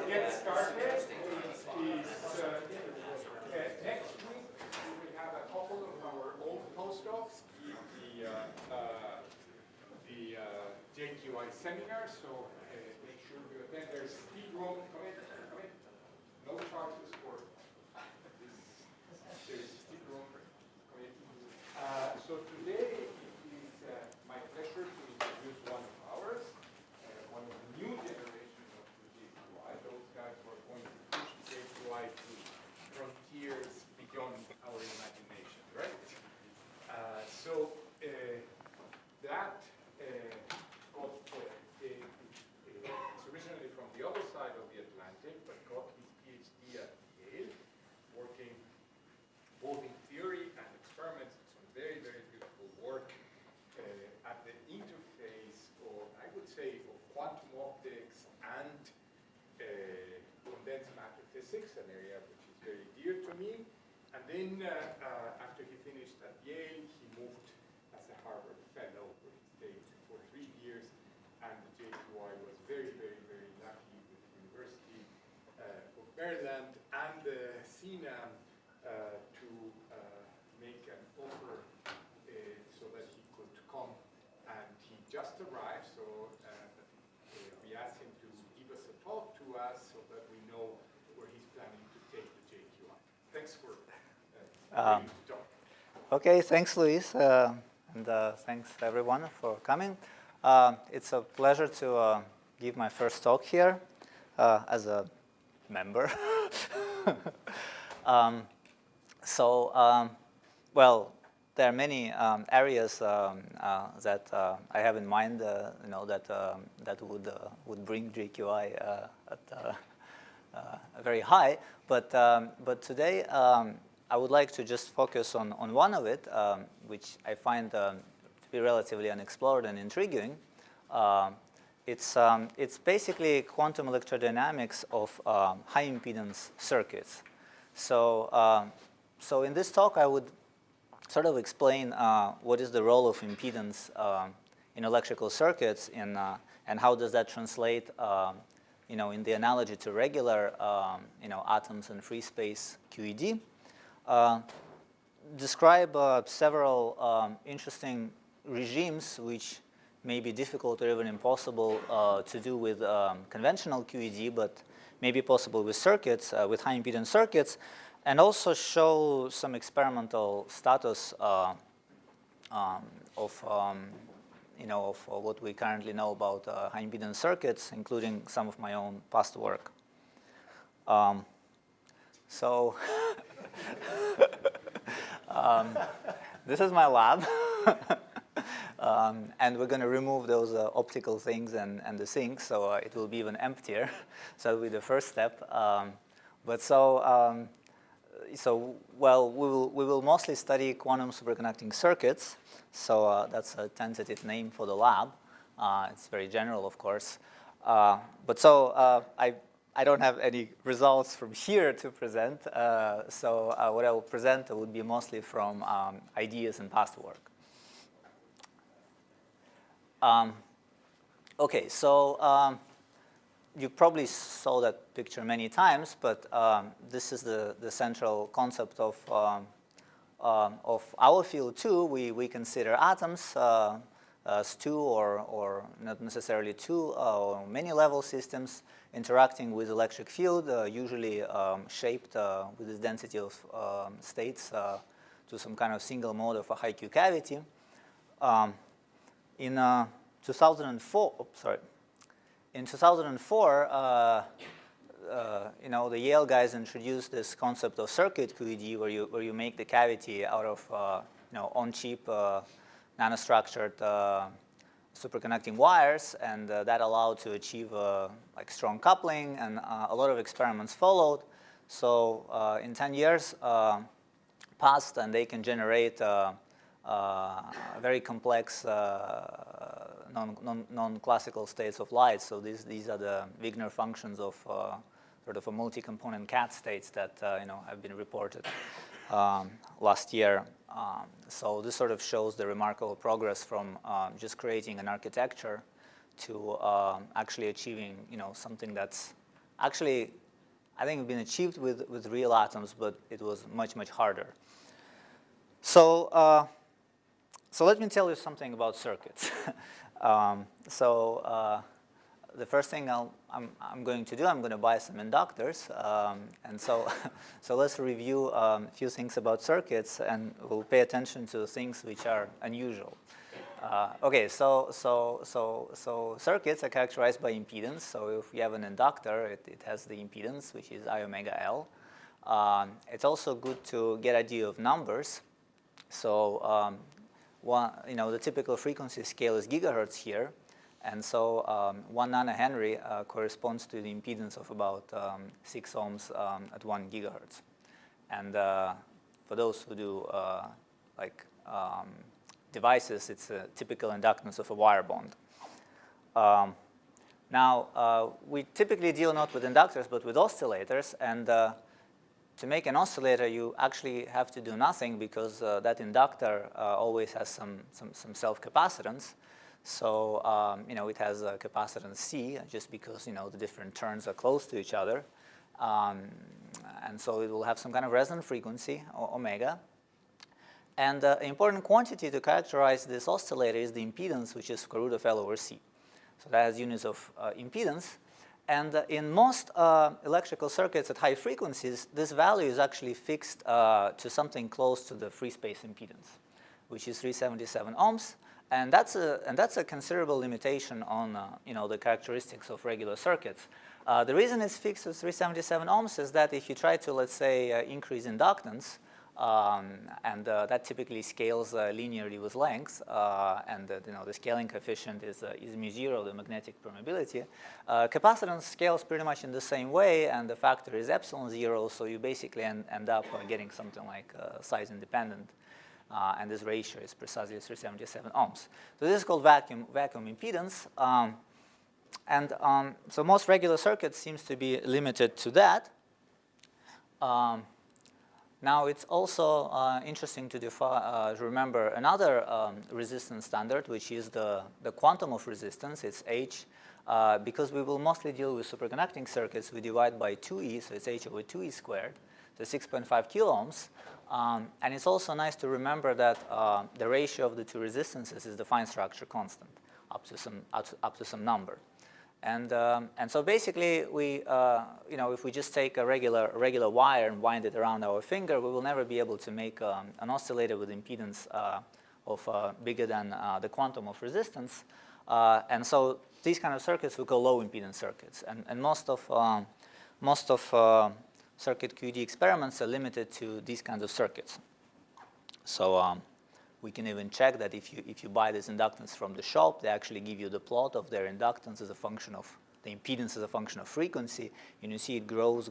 get started. Next week, we have a couple of our old postdocs the JQI seminar, so make sure you attend. There's speed room. Come in. No charges for this. There's speed room. Come in. So today it is my pleasure to introduce one of ours, one of the new generations of the JQI. Those guys who are going to push the JQI to frontiers beyond our imagination, right? That got it's originally from the other side of the Atlantic, but got his PhD at Yale, working both in theory and experiments. Some very, very beautiful work at the interface, or I would say, of quantum optics and condensed matter physics, an area which is very dear to me. And then after he finished at Yale, he moved as a Harvard Fellow, where he stayed for 3 years. And the JQI was very, very, very lucky with the University of Maryland and CNAM to make an offer so that he could come. And he just arrived, so we asked him to give us a talk to us so that we know where he's planning to take the JQI. Thanks for agreeing to talk. Okay, thanks, Luis, and thanks everyone for coming. It's a pleasure to give my first talk here as a member. Well, there are many areas that I have in mind, that would bring JQI at very high. But today I would like to just focus on one of it, which I find to be relatively unexplored and intriguing. It's basically quantum electrodynamics of high-impedance circuits. So in this talk, I would sort of explain what is the role of impedance in electrical circuits, and how does that translate, in the analogy to regular, atoms and free space QED. Describe several interesting regimes which may be difficult or even impossible to do with conventional QED, but may be possible with circuits, with high impedance circuits, and also show some experimental status of what we currently know about high impedance circuits, including some of my own past work. This is my lab. And we're going to remove those optical things and the sink, so it will be even emptier. So that will be the first step. Well, we will mostly study quantum superconducting circuits. So that's a tentative name for the lab. It's very general, of course. I don't have any results from here to present. What I will present would be mostly from ideas and past work. Okay, so you probably saw that picture many times, but this is the central concept of our field too. We consider atoms as two or not necessarily two or many level systems interacting with electric field, usually shaped with this density of states to some kind of single mode of a high Q cavity. In 2004, the Yale guys introduced this concept of circuit QED, where you make the cavity out of on-chip nanostructured superconducting wires, and that allowed to achieve like strong coupling, and a lot of experiments followed. So in 10 years passed, and they can generate very complex non-classical states of light. So these are the Wigner functions of sort of a multi-component cat states that have been reported last year. So this sort of shows the remarkable progress from just creating an architecture to actually achieving something that's actually, I think it's been achieved with real atoms, but it was much, much harder. So, so let me tell you something about circuits. The first thing I'm going to do, I'm going to buy some inductors. And so, so let's review a few things about circuits, and we'll pay attention to things which are unusual. Okay, so circuits are characterized by impedance. So if you have an inductor, it has the impedance, which is I omega L. It's also good to get an idea of numbers. So the typical frequency scale is gigahertz here. And so 1 nanohenry corresponds to the impedance of about 6 ohms at 1 gigahertz. And for those who do devices, it's a typical inductance of a wire bond. Now, we typically deal not with inductors, but with oscillators. And to make an oscillator, you actually have to do nothing, because that inductor always has some self-capacitance. So it has a capacitance C, just because the different turns are close to each other. And so it will have some kind of resonant frequency, omega. And an important quantity to characterize this oscillator is the impedance, which is square root of L over C. So that has units of impedance. And in most electrical circuits at high frequencies, this value is actually fixed to something close to the free space impedance, which is 377 ohms. And that's a considerable limitation on the characteristics of regular circuits. The reason it's fixed to 377 ohms is that if you try to, let's say, increase inductance, and that typically scales linearly with length, and the scaling coefficient is mu0, the magnetic permeability. Capacitance scales pretty much in the same way, and the factor is epsilon 0, so you basically end up getting something like size independent. And this ratio is precisely 377 ohms. So this is called vacuum impedance. So most regular circuits seems to be limited to that. Now it's also interesting to remember another resistance standard, which is the quantum of resistance. It's H. Because we will mostly deal with superconducting circuits, we divide by 2e, so it's H over 2e squared, so 6.5 kilo ohms. And it's also nice to remember that the ratio of the two resistances is the fine structure constant up to some number. And so basically, if we just take a regular wire and wind it around our finger, we will never be able to make an oscillator with impedance of bigger than the quantum of resistance. And so these kind of circuits we call low impedance circuits. And most of circuit QED experiments are limited to these kinds of circuits. So we can even check that if you buy this inductance from the shop, they actually give you the plot of their inductance as a function of the impedance as a function of frequency. And you see it grows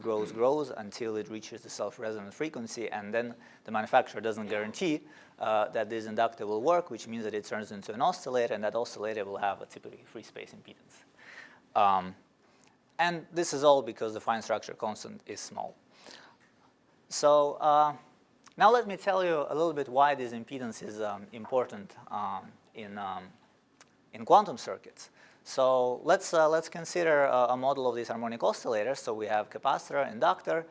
until it reaches the self-resonant frequency, and then the manufacturer doesn't guarantee that this inductor will work, which means that it turns into an oscillator, and that oscillator will have a typically free space impedance. And this is all because the fine structure constant is small. So now let me tell you a little bit why this impedance is important in quantum circuits. So let's consider a model of these harmonic oscillators. So we have capacitor, inductor.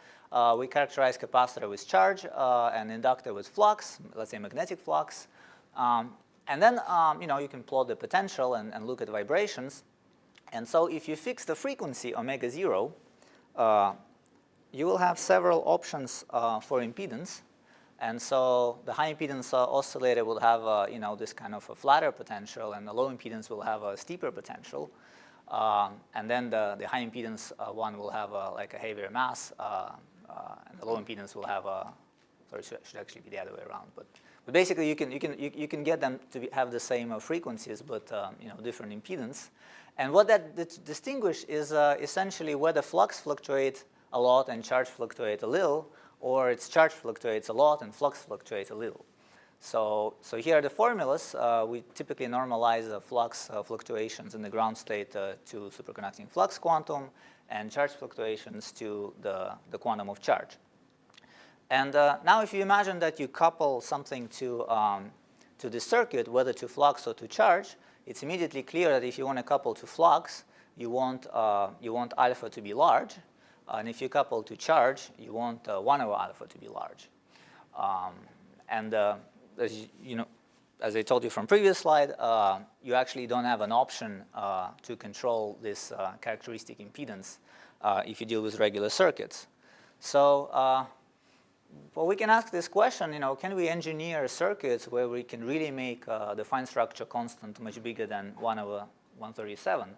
We characterize capacitor with charge and inductor with flux, let's say magnetic flux. And then you can plot the potential and look at vibrations. And so if you fix the frequency omega 0, you will have several options for impedance. And so the high impedance oscillator will have this kind of a flatter potential, and the low impedance will have a steeper potential. And then the high impedance one will have like a heavier mass, and the low impedance will have a, sorry, it should actually be the other way around. But basically you can get them to have the same frequencies, but different impedance. And what that distinguishes is essentially whether flux fluctuates a lot and charge fluctuates a little, or its charge fluctuates a lot and flux fluctuates a little. So here are the formulas. We typically normalize the flux fluctuations in the ground state to superconducting flux quantum, and charge fluctuations to the quantum of charge. And now if you imagine that you couple something to this circuit, whether to flux or to charge, it's immediately clear that if you want to couple to flux, you want alpha to be large. And if you couple to charge, you want 1 over alpha to be large. As I told you from previous slide, you actually don't have an option to control this characteristic impedance if you deal with regular circuits. So well, we can ask this question, can we engineer circuits where we can really make the fine structure constant much bigger than 1 over 137?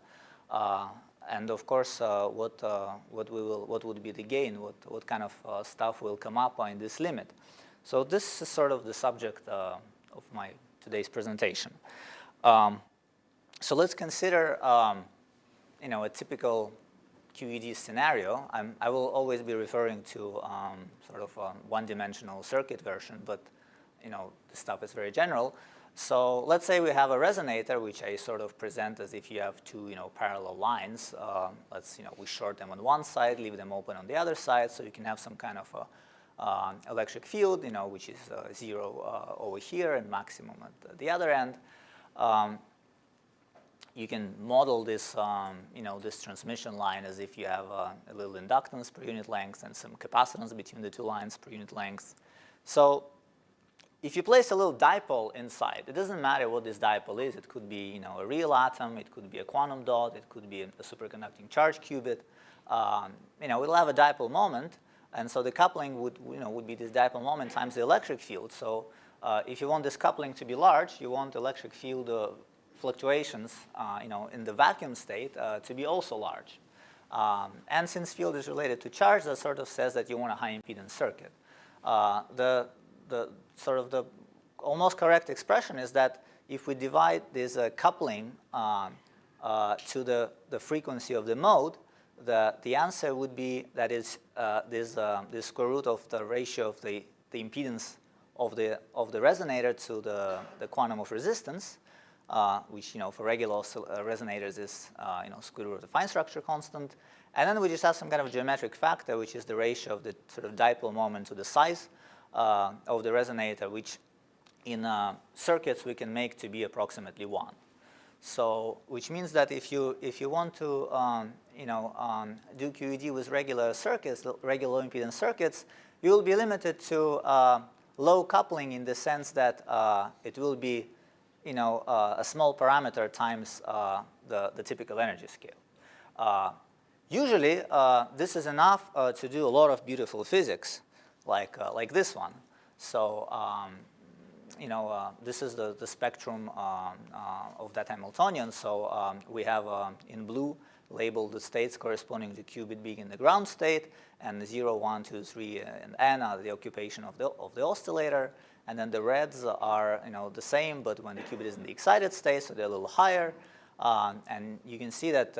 And of course, what would be the gain? What kind of stuff will come up in this limit? So this is sort of the subject of my today's presentation. So let's consider a typical QED scenario. I will always be referring to sort of a one-dimensional circuit version, but the stuff is very general. So let's say we have a resonator, which I sort of present as if you have two parallel lines. We short them on one side, leave them open on the other side, so you can have some kind of electric field, which is 0 over here and maximum at the other end. You can model this, this transmission line as if you have a little inductance per unit length and some capacitance between the two lines per unit length. So if you place a little dipole inside, it doesn't matter what this dipole is. It could be, a real atom. It could be a quantum dot. It could be a superconducting charge qubit. It'll have a dipole moment. And so the coupling would be this dipole moment times the electric field. So if you want this coupling to be large, you want electric field fluctuations, in the vacuum state to be also large. And since field is related to charge, that sort of says that you want a high-impedance circuit. The almost correct expression is that if we divide this coupling to the frequency of the mode, the answer would be that is this square root of the ratio of the impedance of the resonator to the quantum of resistance, which for regular resonators is square root of the fine structure constant, and then we just have some kind of geometric factor, which is the ratio of the sort of dipole moment to the size of the resonator, which in circuits we can make to be approximately 1. So, which means that if you want to do QED with regular circuits, regular low impedance circuits, you will be limited to low coupling in the sense that it will be a small parameter times the typical energy scale. Usually, this is enough to do a lot of beautiful physics, like this one. So, this is the spectrum of that Hamiltonian. So we have in blue labeled the states corresponding to qubit being in the ground state, and 0, 1, 2, 3, and n are the occupation of the oscillator. And then the reds are the same, but when the qubit is in the excited state, so they're a little higher. And you can see that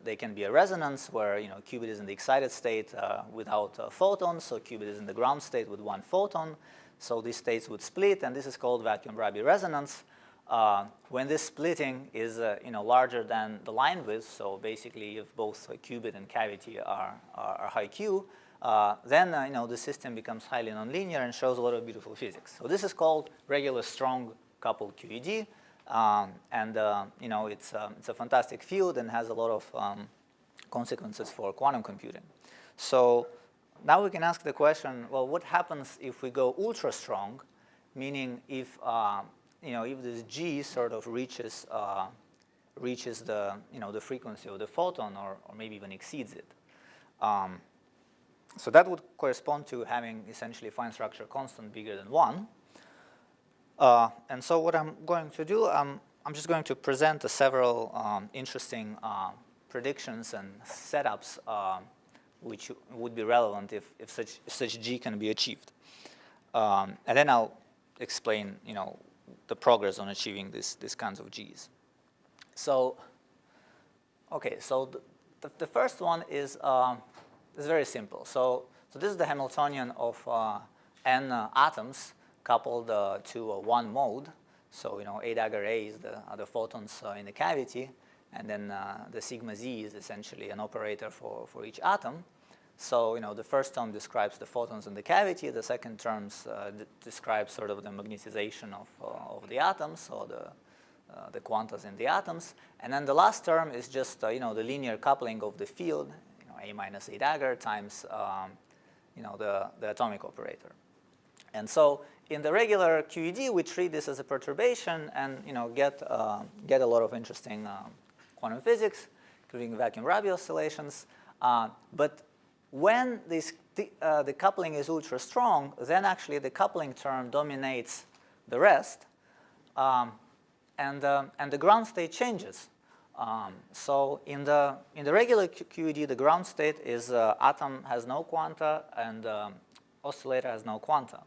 they can be a resonance where qubit is in the excited state without photons, so qubit is in the ground state with 1 photon. So these states would split, and this is called vacuum-Rabi resonance. When this splitting is larger than the line width, so basically if both qubit and cavity are high Q, then the system becomes highly nonlinear and shows a lot of beautiful physics. So this is called regular strong coupled QED, and it's a fantastic field and has a lot of consequences for quantum computing. So now we can ask the question, well, what happens if we go ultra strong, meaning if if this G sort of reaches the the frequency of the photon, or maybe even exceeds it. So that would correspond to having essentially fine structure constant bigger than 1. And so what I'm going to do, I'm just going to present several interesting predictions and setups which would be relevant if such G can be achieved. And then I'll explain the progress on achieving these kinds of Gs. So, okay, so the first one is very simple. So this is the Hamiltonian of n atoms coupled to one mode. So A dagger A are the photons in the cavity, and then the sigma z is essentially an operator for each atom. So the first term describes the photons in the cavity. The second term describes sort of the magnetization of the atoms, or the quantas in the atoms. And then the last term is just the linear coupling of the field, A minus A dagger times the atomic operator. And so in the regular QED, we treat this as a perturbation and get a lot of interesting quantum physics, including vacuum-Rabi oscillations. But when the coupling is ultra strong, then actually the coupling term dominates the rest, and the ground state changes. So in the regular QED, the ground state is atom has no quanta and oscillator has no quanta.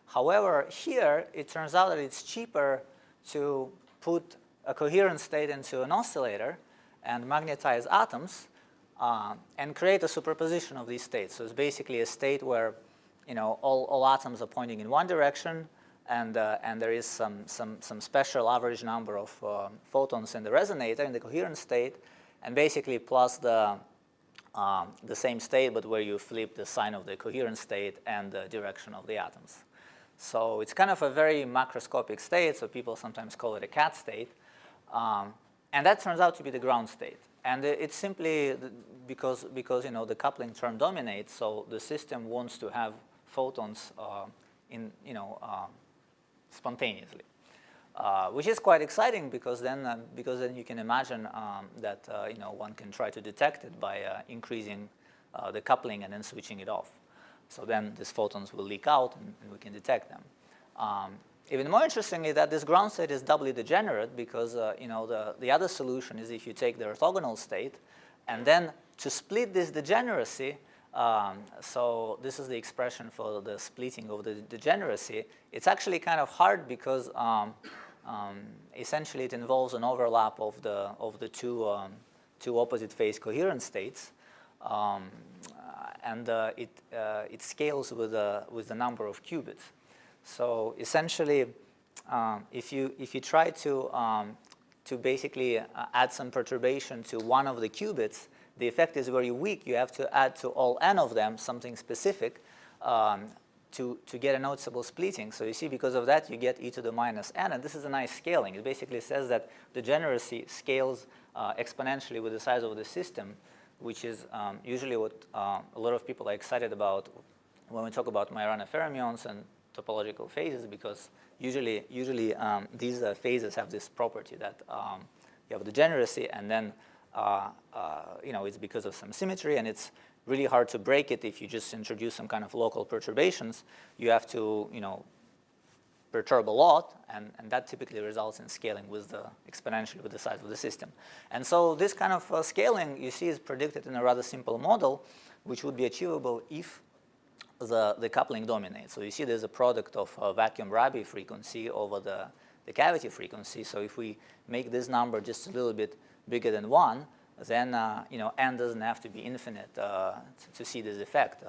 However, here it turns out that it's cheaper to put a coherent state into an oscillator and magnetize atoms and create a superposition of these states. So it's basically a state where all atoms are pointing in one direction, and there is some special average number of photons in the resonator in the coherent state, and basically plus the same state, but where you flip the sign of the coherent state and the direction of the atoms. So it's kind of a very macroscopic state, so people sometimes call it a cat state. And that turns out to be the ground state. And it's simply because the coupling term dominates, so the system wants to have photons spontaneously, which is quite exciting because then you can imagine that one can try to detect it by increasing the coupling and then switching it off. So then these photons will leak out and we can detect them. Even more interestingly, that this ground state is doubly degenerate because the other solution is if you take the orthogonal state and then to split this degeneracy, so this is the expression for the splitting of the degeneracy, it's actually kind of hard because essentially it involves an overlap of the two opposite phase coherent states. And it scales with the number of qubits. So essentially, if you try to basically add some perturbation to one of the qubits, the effect is very weak. You have to add to all n of them something specific to get a noticeable splitting. So you see, because of that, you get e to the minus n, and this is a nice scaling. It basically says that degeneracy scales exponentially with the size of the system, which is usually what a lot of people are excited about when we talk about Majorana fermions and topological phases, because usually these phases have this property that you have degeneracy, and then it's because of some symmetry, and it's really hard to break it if you just introduce some kind of local perturbations. You have to perturb a lot, and that typically results in scaling with exponentially with the size of the system. And so this kind of scaling, you see, is predicted in a rather simple model, which would be achievable if the coupling dominates. So you see there's a product of vacuum-Rabi frequency over the cavity frequency. So if we make this number just a little bit bigger than 1, then n doesn't have to be infinite to see this effect.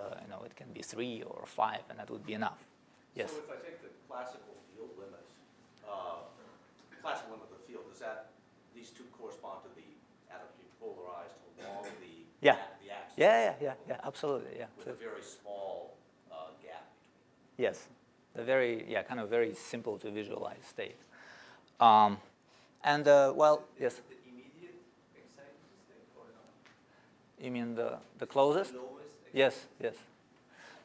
It can be 3 or 5, and that would be enough. Yes? So if I take the classical field limit, of the field, does these two correspond to the atoms being polarized along the axis? Yeah, absolutely, yeah. With a very small gap between. Yes, the kind of very simple to visualize state. Well, yes. The immediate exciting state or not? You mean the closest? The lowest Yes.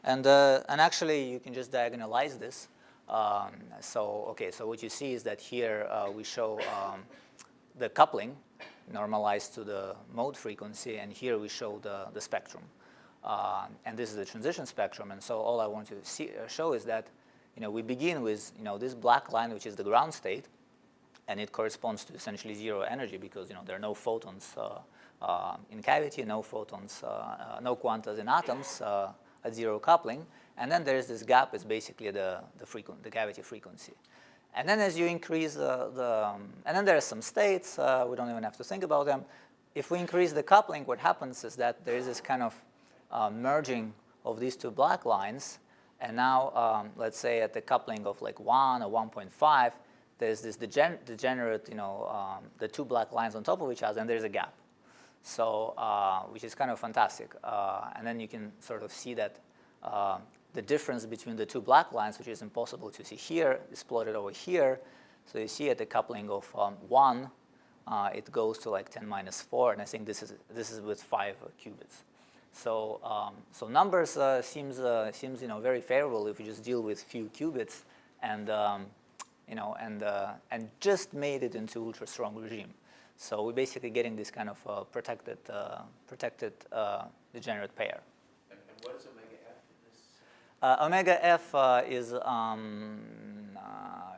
And actually, you can just diagonalize this. So what you see is that here we show the coupling normalized to the mode frequency, and here we show the spectrum. And this is the transition spectrum. And so all I want to show is that we begin with this black line, which is the ground state, and it corresponds to essentially zero energy because there are no photons in cavity, no photons, no quantas in atoms at zero coupling. And then there's this gap is basically the cavity frequency. And then as you increase and then there are some states, we don't even have to think about them. If we increase the coupling, what happens is that there is this kind of merging of these two black lines. And now, let's say at the coupling of like 1 or 1.5, there's this degenerate, the two black lines on top of each other, and there's a gap. So, which is kind of fantastic. And then you can sort of see that the difference between the two black lines, which is impossible to see here, is plotted over here. So you see at the coupling of 1, it goes to like 10 minus 4, and I think this is with 5 qubits. So so numbers seems very favorable if you just deal with few qubits and and just made it into ultra strong regime. So we're basically getting this kind of protected degenerate pair. And what is omega f in this? Omega f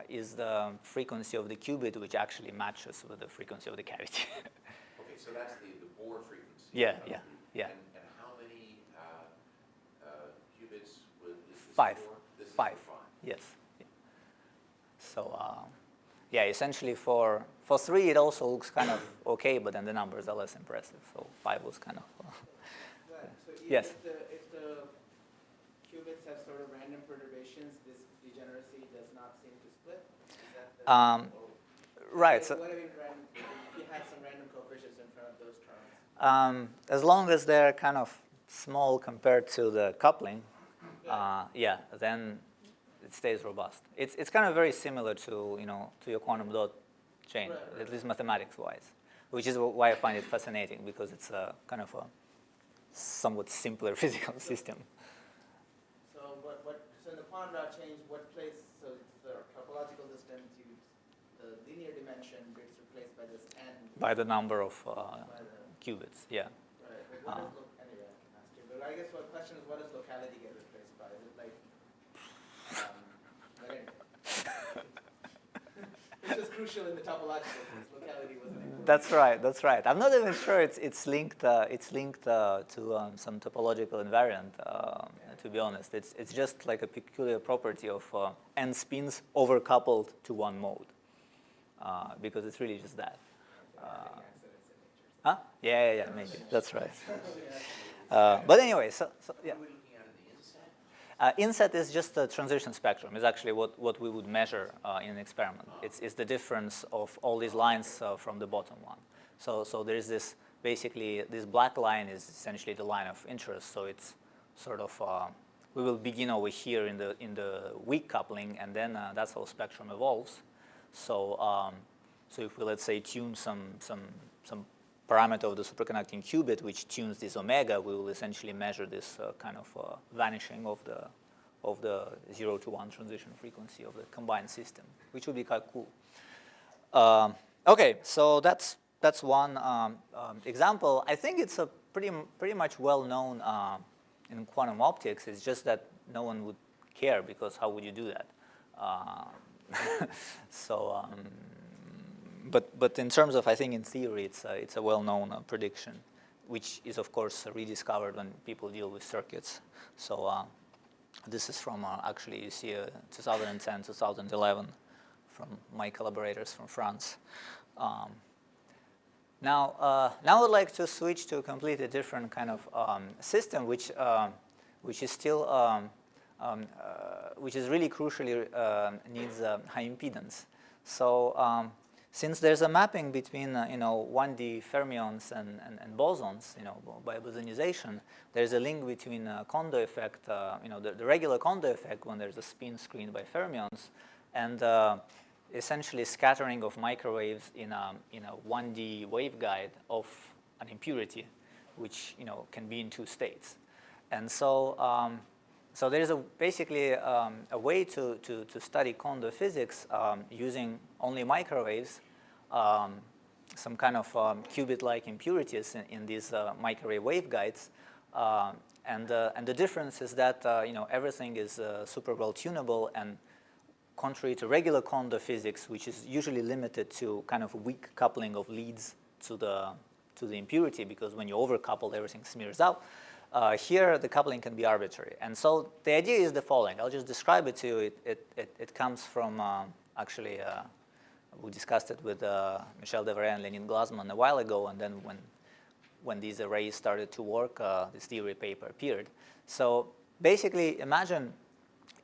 is the frequency of the qubit, which actually matches with the frequency of the cavity. Okay, so that's the Bohr frequency. Yeah. And how many qubits is this 5. for? This is 5. for 5. Yes. Yeah. So yeah, essentially for 3 it also looks kind of okay, but then the numbers are less impressive. So 5 was kind of. Right. So even Yes. if the qubits have sort of random perturbations, this degeneracy does not seem to split? Is that the Right. Like, So what I mean, if you had some random coefficients in front of those terms? as long as they're kind of small compared to the coupling, yeah, then it stays robust. It's kind of very similar to to your quantum dot chain, Right. at least mathematics-wise, which is why I find it fascinating, because it's a kind of a somewhat simpler physical system. So so in the quantum dot change, what place, so the topological distance, the linear dimension gets replaced by this n. By the number of by the, qubits, yeah. right, but what does anyway, I can ask you, but I guess what question is, what does locality get replaced by? Is it like, but anyway. Which is crucial in the topological sense, locality wasn't important. That's right. That's right. I'm not even sure it's linked. It's linked to some topological invariant. To be honest, it's just like a peculiar property of n spins overcoupled to one mode, because it's really just that. Huh? Yeah, maybe. That's right. But anyway, so yeah. What are we looking at in the inset? Inset is just a transition spectrum. It's actually what we would measure in an experiment. It's the difference of all these lines from the bottom one. So there is this, basically, this black line is essentially the line of interest. So it's sort of, we will begin over here in the weak coupling, and then that's how spectrum evolves. So so if we, let's say, tune some parameter of the superconducting qubit, which tunes this omega, we will essentially measure this kind of vanishing of the 0 to 1 transition frequency of the combined system, which would be quite cool. Okay, so that's one example. I think it's a pretty much well known in quantum optics. It's just that no one would care, because how would you do that? So. But in terms of, I think in theory, it's a well-known prediction, which is of course rediscovered when people deal with circuits. So this is from actually, you see 2010, 2011 from my collaborators from France. Now I would like to switch to a completely different kind of system, which is still which is really crucially needs high impedance. So since there's a mapping between 1D fermions and bosons, by bosonization, there's a link between Kondo effect, the regular Kondo effect when there's a spin screened by fermions, and essentially scattering of microwaves in a 1D waveguide of an impurity, which can be in 2 states. And so so there is basically a way to study Kondo physics using only microwaves, some kind of qubit-like impurities in these microwave waveguides, and the difference is that everything is super well tunable, and contrary to regular Kondo physics, which is usually limited to kind of a weak coupling of leads to the impurity, because when you overcouple, everything smears out. Here, the coupling can be arbitrary. And so the idea is the following. I'll just describe it to you. It comes from, actually, we discussed it with Michel Devaray and Leonid Glazman a while ago, and then when these arrays started to work, this theory paper appeared. So basically, imagine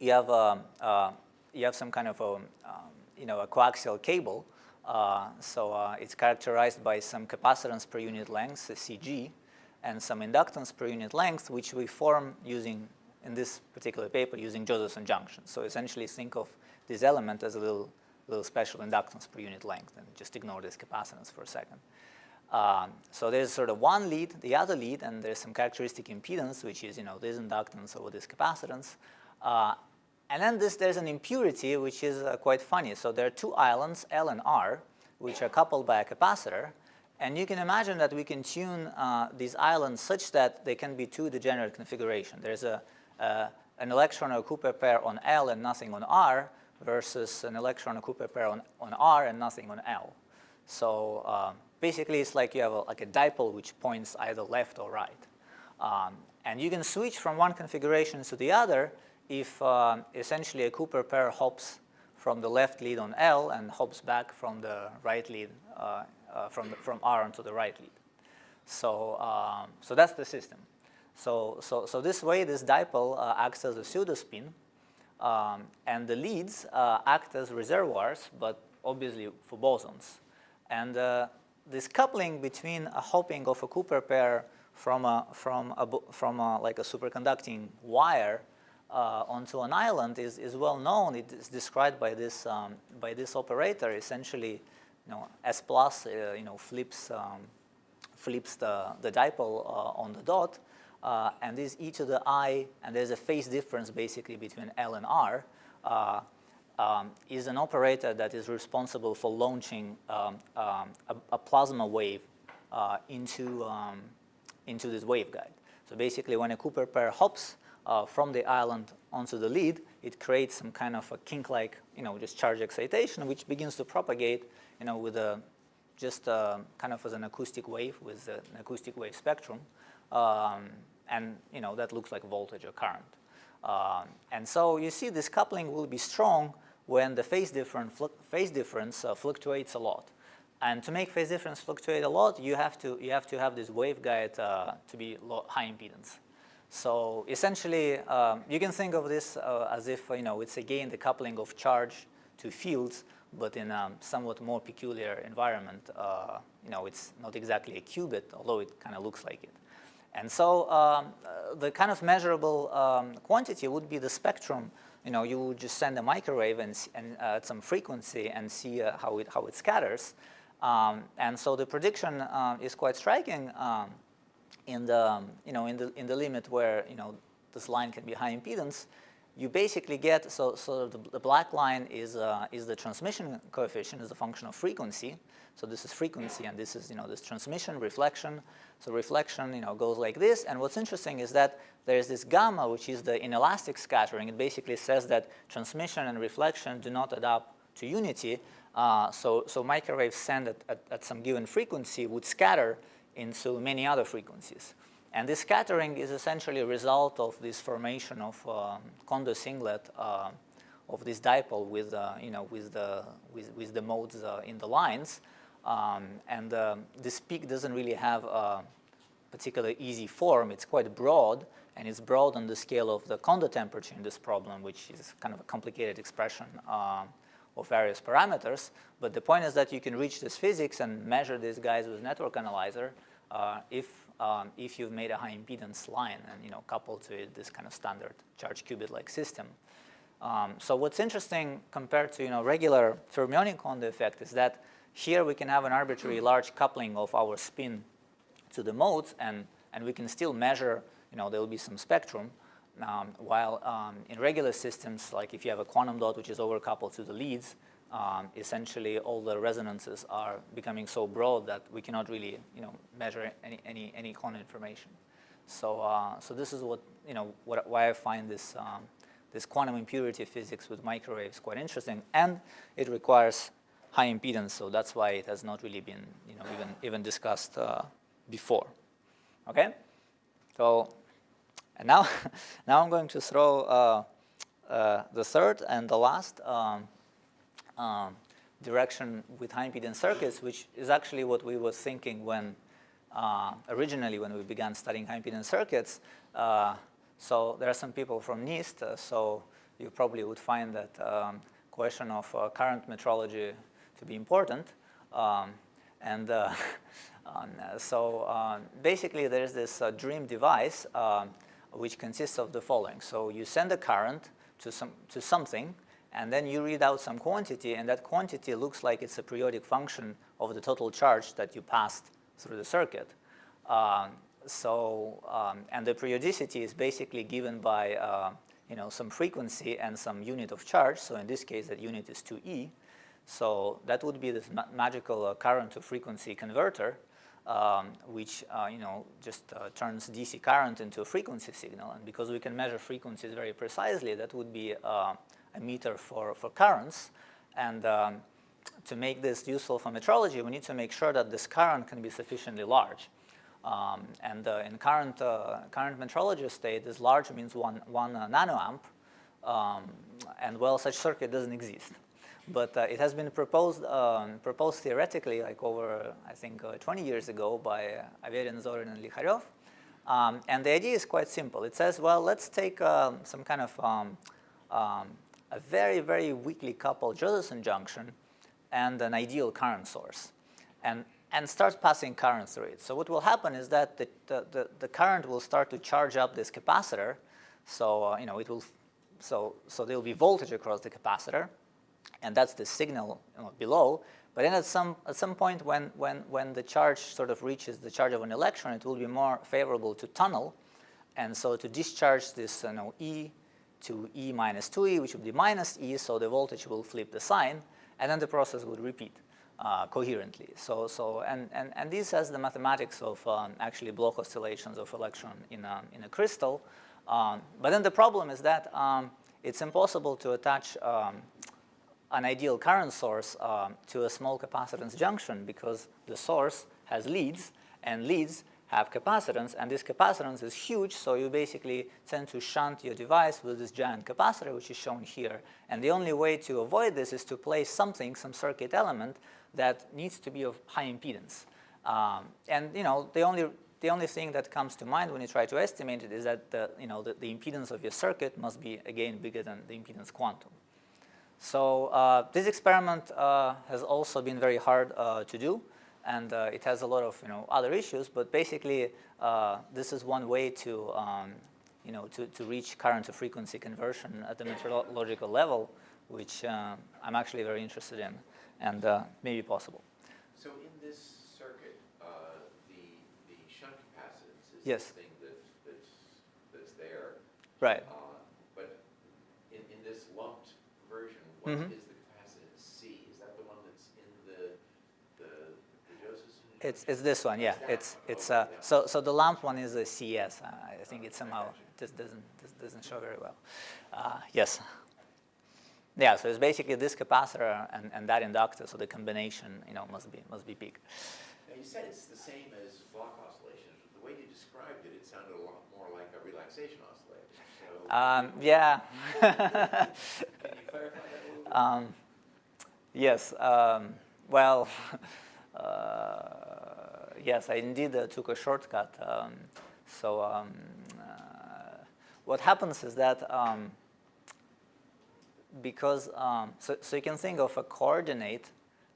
you have some kind of a coaxial cable. So it's characterized by some capacitance per unit length, CG, and some inductance per unit length, which we form using, in this particular paper, using Josephson junctions. So essentially think of this element as a little little special inductance per unit length, and just ignore this capacitance for a second. So there's sort of one lead, the other lead, and there's some characteristic impedance, which is this inductance over this capacitance. And then there's an impurity, which is quite funny. So there are two islands, L and R, which are coupled by a capacitor. And you can imagine that we can tune these islands such that they can be two degenerate configuration. There's an electron or Cooper pair on L and nothing on R, versus an electron or Cooper pair on R and nothing on L. So basically, it's like you have like a dipole which points either left or right. And you can switch from one configuration to the other if essentially a Cooper pair hops from the left lead on L and hops back from the right lead, from R onto the right lead. So that's the system. So this way, this dipole acts as a pseudospin, and the leads act as reservoirs, but obviously for bosons. And this coupling between a hopping of a Cooper pair from like a superconducting wire onto an island is well known. It is described by this operator. Essentially, S plus flips the dipole on the dot, and this e to the I, and there's a phase difference basically between L and R. Is an operator that is responsible for launching a plasma wave into this waveguide. So basically, when a Cooper pair hops from the island onto the lead, it creates some kind of a kink-like, just charge excitation, which begins to propagate, with just kind of as an acoustic wave with an acoustic wave spectrum, and that looks like voltage or current. And so you see, this coupling will be strong when the phase difference fluctuates a lot. And to make phase difference fluctuate a lot, you have to have this waveguide to be high impedance. So essentially, you can think of this as if it's again the coupling of charge to fields, but in a somewhat more peculiar environment. It's not exactly a qubit, although it kind of looks like it. And so the kind of measurable quantity would be the spectrum. You would just send a microwave and at some frequency and see how it scatters. And so the prediction is quite striking in the limit where this line can be high impedance. You basically get the black line is the transmission coefficient, is a function of frequency. So this is frequency, and this is this transmission, reflection. So reflection goes like this. And what's interesting is that there is this gamma, which is the inelastic scattering. It basically says that transmission and reflection do not adapt to unity. So microwaves sent at some given frequency would scatter into many other frequencies. And this scattering is essentially a result of this formation of Kondo singlet of this dipole with the modes in the lines. And this peak doesn't really have a particular easy form. It's quite broad, and it's broad on the scale of the Kondo temperature in this problem, which is kind of a complicated expression of various parameters. But the point is that you can reach this physics and measure these guys with network analyzer if you've made a high impedance line and coupled to it this kind of standard charge qubit-like system. So what's interesting compared to regular fermionic Kondo effect is that here we can have an arbitrary large coupling of our spin to the modes, and we can still measure. There will be some spectrum. While in regular systems, like if you have a quantum dot which is overcoupled to the leads, essentially all the resonances are becoming so broad that we cannot really measure any Kondo information. So this is why I find this this quantum impurity physics with microwaves quite interesting, and it requires high impedance, so that's why it has not really been even discussed before. Okay, so and now I'm going to throw the third and the last direction with high impedance circuits, which is actually what we were thinking when originally when we began studying high impedance circuits. So there are some people from NIST, so you probably would find that question of current metrology to be important. So basically there's this dream device which consists of the following. So you send a current to something, and then you read out some quantity, and that quantity looks like it's a periodic function of the total charge that you passed through the circuit. And the periodicity is basically given by some frequency and some unit of charge. So in this case, that unit is 2e. So that would be this magical current to frequency converter, which just turns DC current into a frequency signal. And because we can measure frequencies very precisely, that would be a meter for currents. And to make this useful for metrology, we need to make sure that this current can be sufficiently large. In current metrology state, this large means one nanoamp, and well, such circuit doesn't exist. But it has been proposed theoretically, like over, I think, 20 years ago by Averин, Zorin, and Likharev. And the idea is quite simple. It says, well, let's take some kind of a very, very weakly coupled Josephson junction and an ideal current source, and start passing current through it. So what will happen is that the current will start to charge up this capacitor. So so there will be voltage across the capacitor, and that's the signal below. But then at some point when the charge sort of reaches the charge of an electron, it will be more favorable to tunnel, and so to discharge this E to E minus 2E, which would be minus E, so the voltage will flip the sign, and then the process would repeat coherently. And this has the mathematics of actually Bloch oscillations of electron in a crystal. But then the problem is that it's impossible to attach an ideal current source to a small capacitance junction, because the source has leads, and leads have capacitance, and this capacitance is huge, so you basically tend to shunt your device with this giant capacitor, which is shown here. And the only way to avoid this is to place some circuit element that needs to be of high impedance. And the only thing that comes to mind when you try to estimate it is that the impedance of your circuit must be, again, bigger than the impedance quantum. So this experiment has also been very hard to do, and it has a lot of other issues. But basically, this is one way to reach current to frequency conversion at the metrological level, which I'm actually very interested in, and may be possible. So in this circuit, the shunt capacitance is Yes. the thing that's there. Right. But in this lumped version, what Mm-hmm. is the capacitance C? Is that the one that's in the Josephson? It's this one, yeah. It's It's that one. so the lamp one is a CS. I think it somehow just doesn't show very well. Yes. Yeah. So it's basically this capacitor and that inductor. So the combination, must be big. Now you said it's the same as Bloch oscillations. The way you described it, it sounded a lot more like a relaxation oscillator. So Yeah. can you clarify that a little bit? Yes. Well. Yes, I indeed took a shortcut. What happens is that because so you can think of a coordinate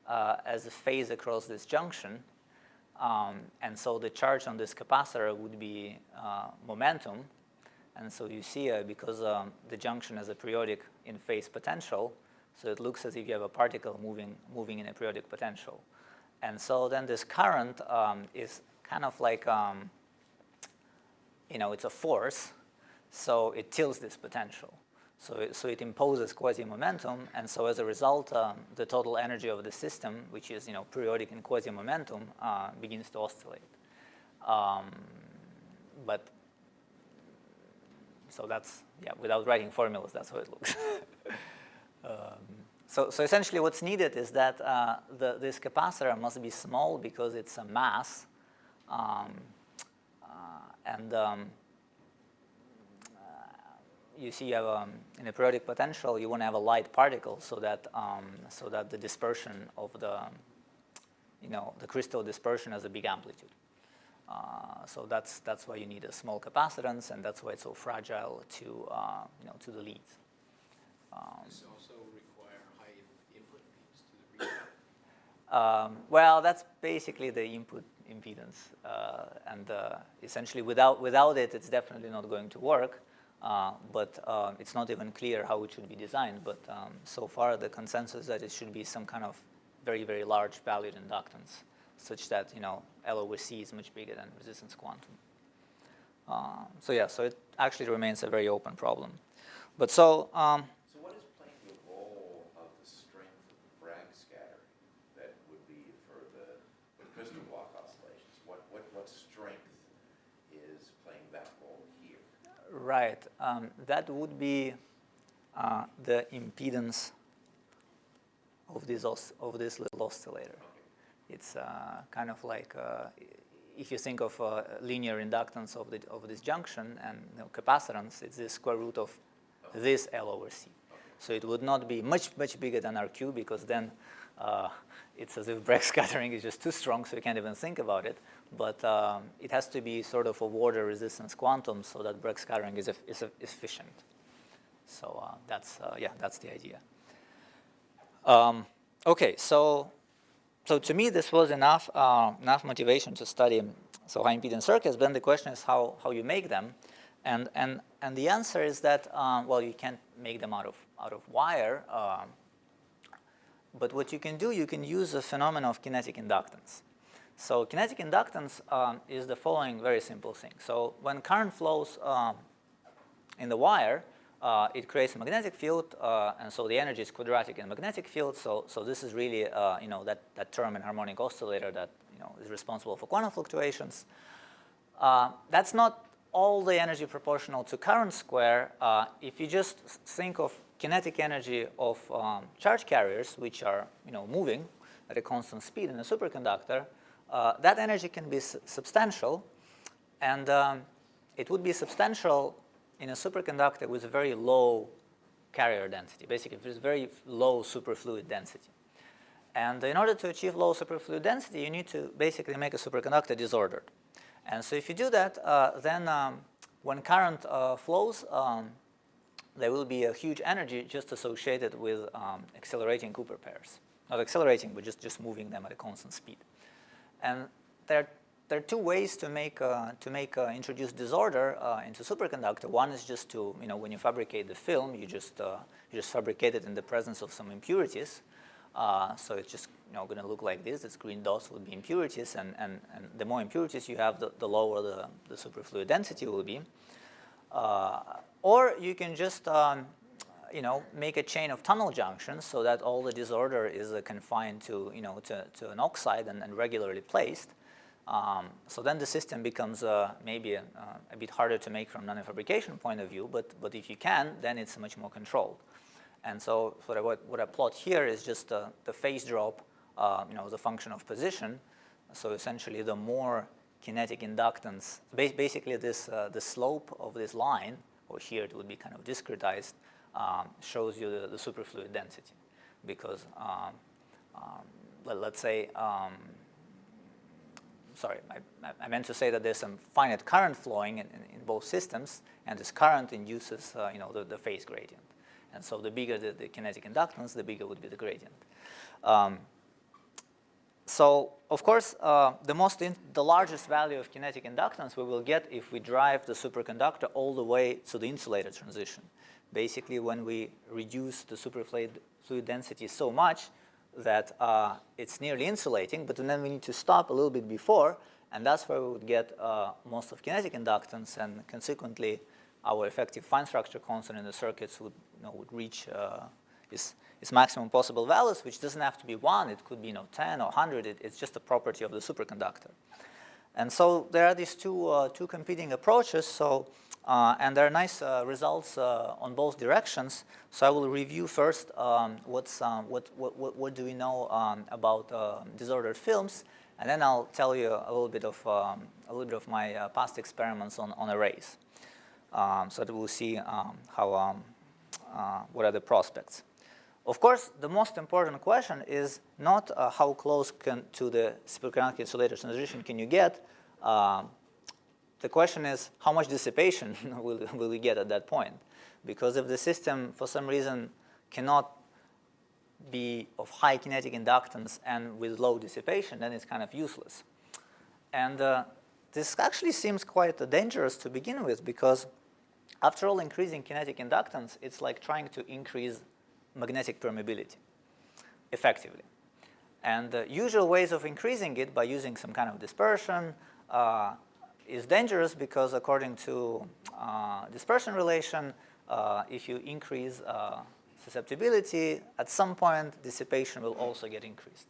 as a phase across this junction, and so the charge on this capacitor would be momentum, and so you see because the junction has a periodic in-phase potential, so it looks as if you have a particle moving in a periodic potential. And so then this current is kind of like, it's a force, so it tilts this potential. So it imposes quasi-momentum, and so as a result, the total energy of the system, which is periodic in quasi-momentum, begins to oscillate. But so that's, without writing formulas, that's how it looks. So essentially what's needed is that this capacitor must be small because it's a mass. You see you have in a periodic potential, you want to have a light particle so that the dispersion of the crystal dispersion has a big amplitude. So that's why you need a small capacitance, and that's why it's so fragile to the leads. This also require high input impedance to the reader. Well, that's basically the input impedance, and essentially without it, it's definitely not going to work. but it's not even clear how it should be designed. But so far, the consensus is that it should be some kind of very, very large valued inductance, such that L over C is much bigger than resistance quantum. So yeah, so it actually remains a very open problem. But So what is playing the role of the strength of the Bragg scattering that would be for the crystal block oscillations? What strength is playing that role here? right, that would be the impedance of this little oscillator. Okay. It's kind of like if you think of linear inductance of this junction and capacitance, it's the square root of this L over C. Okay. So it would not be much bigger than RQ, because then it's as if Bragg scattering is just too strong, so you can't even think about it. But it has to be sort of a water resistance quantum so that Bragg scattering is efficient. So that's the idea. Okay, so to me this was enough motivation to study high impedance circuits. Then the question is how you make them, and the answer is that well, you can't make them out of wire, but what you can do, you can use the phenomenon of kinetic inductance. So kinetic inductance is the following very simple thing. So when current flows in the wire, it creates a magnetic field, and so the energy is quadratic in magnetic field. So this is really that term in harmonic oscillator that is responsible for quantum fluctuations. That's not all the energy proportional to current square. If you just think of kinetic energy of charge carriers, which are moving at a constant speed in a superconductor, that energy can be substantial, and it would be substantial in a superconductor with a very low carrier density. Basically, there's very low superfluid density. And in order to achieve low superfluid density, you need to basically make a superconductor disordered. And so if you do that, then when current flows, there will be a huge energy just associated with accelerating Cooper pairs. Not accelerating, but just moving them at a constant speed. And there are two ways to introduce disorder into superconductor. One is just to, when you fabricate the film, you just fabricate it in the presence of some impurities. So it's just going to look like this. Its green dots would be impurities, and the more impurities you have, the lower the superfluid density will be. Or you can just make a chain of tunnel junctions so that all the disorder is confined to to an oxide and regularly placed. So then the system becomes maybe a bit harder to make from nanofabrication point of view, but if you can, then it's much more controlled. And so what I plot here is just the phase drop, as a function of position. So essentially, the more kinetic inductance, basically the slope of this line, or here it would be kind of discretized, shows you the superfluid density. Because let's say, sorry, I meant to say that there's some finite current flowing in both systems, and this current induces the phase gradient. And so the bigger the kinetic inductance, the bigger would be the gradient. So of course, the largest value of kinetic inductance we will get if we drive the superconductor all the way to the insulator transition. Basically, when we reduce the superfluid density so much that it's nearly insulating, but then we need to stop a little bit before, and that's where we would get most of kinetic inductance, and consequently, our effective fine structure constant in the circuits would reach its maximum possible values, which doesn't have to be 1. It could be 10 or 100. It's just a property of the superconductor. And so there are these two competing approaches. So and there are nice results on both directions. So I will review first what do we know about disordered films, and then I'll tell you a little bit of my past experiments on arrays. So that we'll see what are the prospects. Of course, the most important question is not how close to the superconducting insulator transition can you get. The question is how much dissipation will we get at that point? Because if the system, for some reason, cannot be of high kinetic inductance and with low dissipation, then it's kind of useless. And this actually seems quite dangerous to begin with, because after all, increasing kinetic inductance, it's like trying to increase magnetic permeability effectively. And the usual ways of increasing it by using some kind of dispersion is dangerous because according to dispersion relation, if you increase susceptibility, at some point dissipation will also get increased.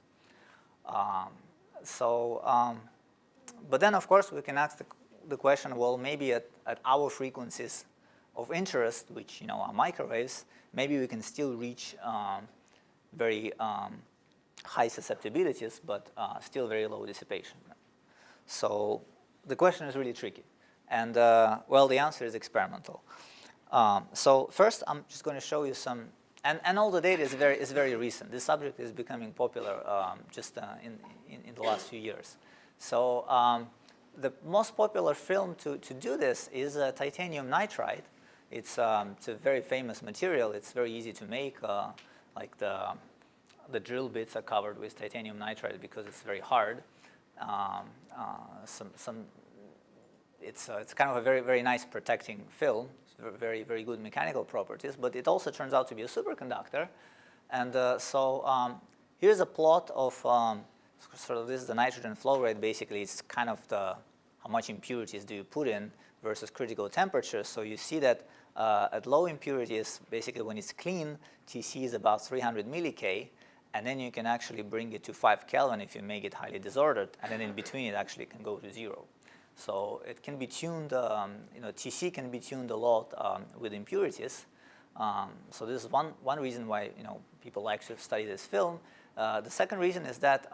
But then of course we can ask the question, well, maybe at our frequencies of interest, which are microwaves, maybe we can still reach very high susceptibilities, but still very low dissipation. So the question is really tricky. And well, the answer is experimental. So first, I'm just going to show you some, and all the data is very recent. This subject is becoming popular just in the last few years. So the most popular film to do this is titanium nitride. It's a very famous material. It's very easy to make. Like the drill bits are covered with titanium nitride because it's very hard. It's kind of a very nice protecting film. It's very good mechanical properties, but it also turns out to be a superconductor. And so here's a plot of sort of this is the nitrogen flow rate. Basically, it's kind of how much impurities do you put in versus critical temperatures. So you see that at low impurities, basically when it's clean, Tc is about 300 milli-K, and then you can actually bring it to 5 Kelvin if you make it highly disordered, and then in between it actually can go to 0. So it can be tuned, Tc can be tuned a lot with impurities. So this is one reason why people like to study this film. The second reason is that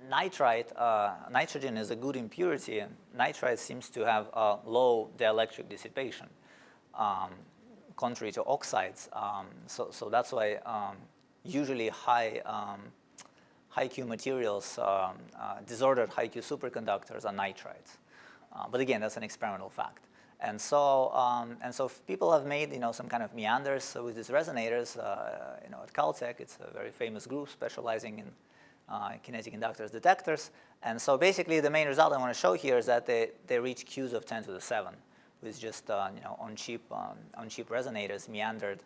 nitrogen is a good impurity. Nitride seems to have low dielectric dissipation, contrary to oxides. So that's why usually high Q materials, disordered high Q superconductors are nitrides. But again, that's an experimental fact. And so people have made some kind of meanders with these resonators. At Caltech, it's a very famous group specializing in kinetic inductors detectors. And so basically, the main result I want to show here is that they reach Qs of 10 to the 7 with just on cheap resonators meandered.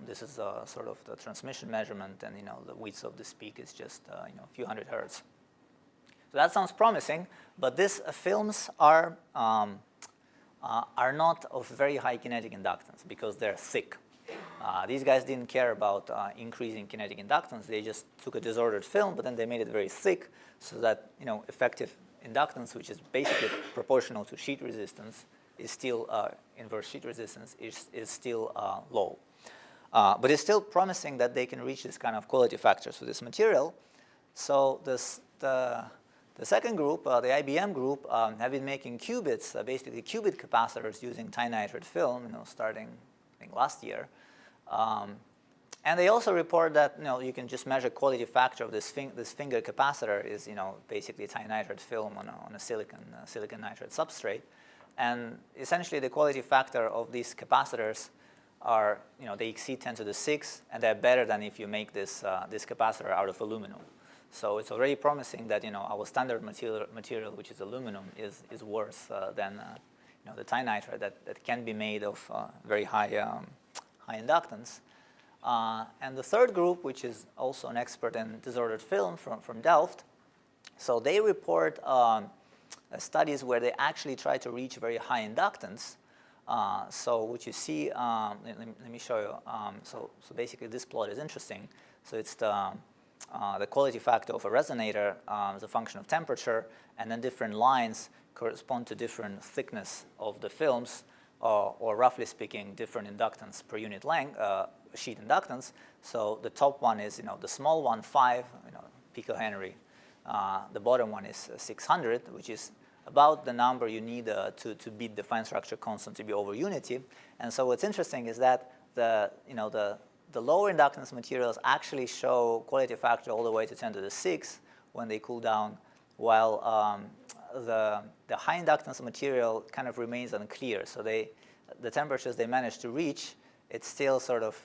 This is sort of the transmission measurement, and the width of this peak is just a few hundred hertz. So that sounds promising, but these films are not of very high kinetic inductance because they're thick. These guys didn't care about increasing kinetic inductance. They just took a disordered film, but then they made it very thick so that effective inductance, which is basically proportional to sheet resistance, is still inverse sheet resistance is still low. But it's still promising that they can reach this kind of quality factors for this material. So the second group, the IBM group, have been making qubits, basically qubit capacitors using tinitride film, starting I think last year. And they also report that you can just measure quality factor of this finger capacitor is basically tinitride film on a silicon nitride substrate. And essentially, the quality factor of these capacitors are, they exceed 10 to the 6, and they're better than if you make this capacitor out of aluminum. So it's already promising that our standard material, which is aluminum, is worse than the tinitride that can be made of very high inductance. And the third group, which is also an expert in disordered film from Delft, so they report studies where they actually try to reach very high inductance. So what you see, let me show you. So basically this plot is interesting. So it's the quality factor of a resonator as a function of temperature, and then different lines correspond to different thickness of the films, or roughly speaking, different inductance per unit length, sheet inductance. So the top one is the small one, 5 picohenry. The bottom one is 600, which is about the number you need to beat the fine structure constant to be over unity. And so what's interesting is that the lower inductance materials actually show quality factor all the way to 10 to the 6 when they cool down, while the high inductance material kind of remains unclear. So the temperatures they manage to reach, it's still sort of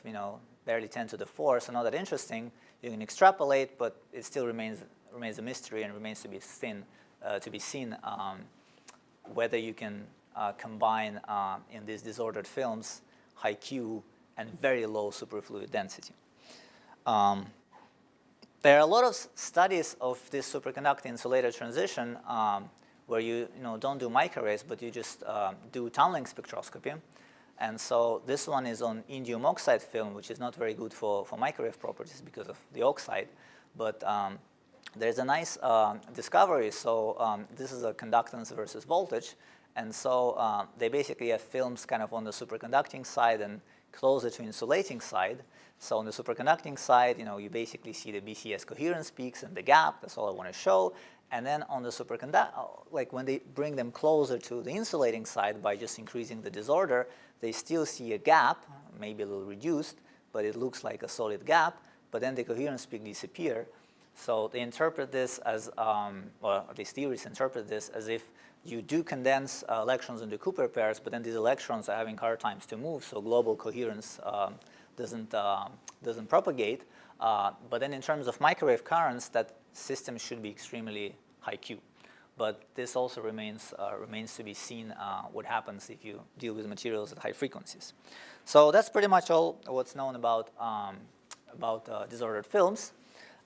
barely 10 to the 4, so not that interesting. You can extrapolate, but it still remains a mystery and remains to be seen whether you can combine in these disordered films high Q and very low superfluid density. There are a lot of studies of this superconducting insulator transition where you don't do microarrays, but you just do tunneling spectroscopy. And so this one is on indium oxide film, which is not very good for microwave properties because of the oxide. But there's a nice discovery. So this is a conductance versus voltage. And so they basically have films kind of on the superconducting side and closer to insulating side. So on the superconducting side, you basically see the BCS coherence peaks and the gap. That's all I want to show. And then on the like when they bring them closer to the insulating side by just increasing the disorder, they still see a gap, maybe a little reduced, but it looks like a solid gap. But then the coherence peak disappear. So they interpret this as, well, at least theorists interpret this as if you do condense electrons into Cooper pairs, but then these electrons are having hard times to move, so global coherence doesn't propagate. But then in terms of microwave currents, that system should be extremely high Q. But this also remains to be seen what happens if you deal with materials at high frequencies. So that's pretty much all what's known about disordered films.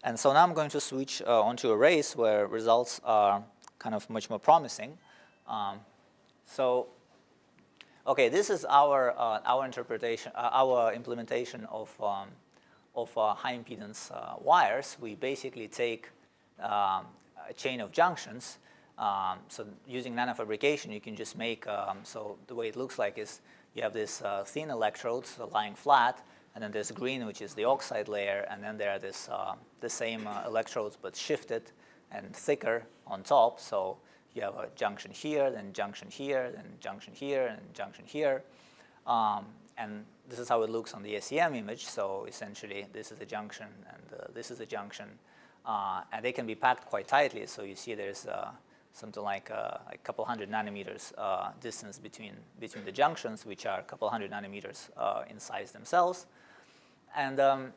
And so now I'm going to switch onto arrays where results are kind of much more promising. Okay, this is our interpretation, our implementation of high impedance wires. We basically take a chain of junctions. So using nanofabrication, you can just make, so the way it looks like is you have this thin electrodes lying flat, and then there's green, which is the oxide layer, and then there are the same electrodes but shifted and thicker on top. So you have a junction here, then junction here, then junction here, and junction here. And this is how it looks on the SEM image. So essentially, this is a junction, and this is a junction. And they can be packed quite tightly. So you see there's something like a couple hundred nanometers distance between the junctions, which are a couple hundred nanometers in size themselves. And the legend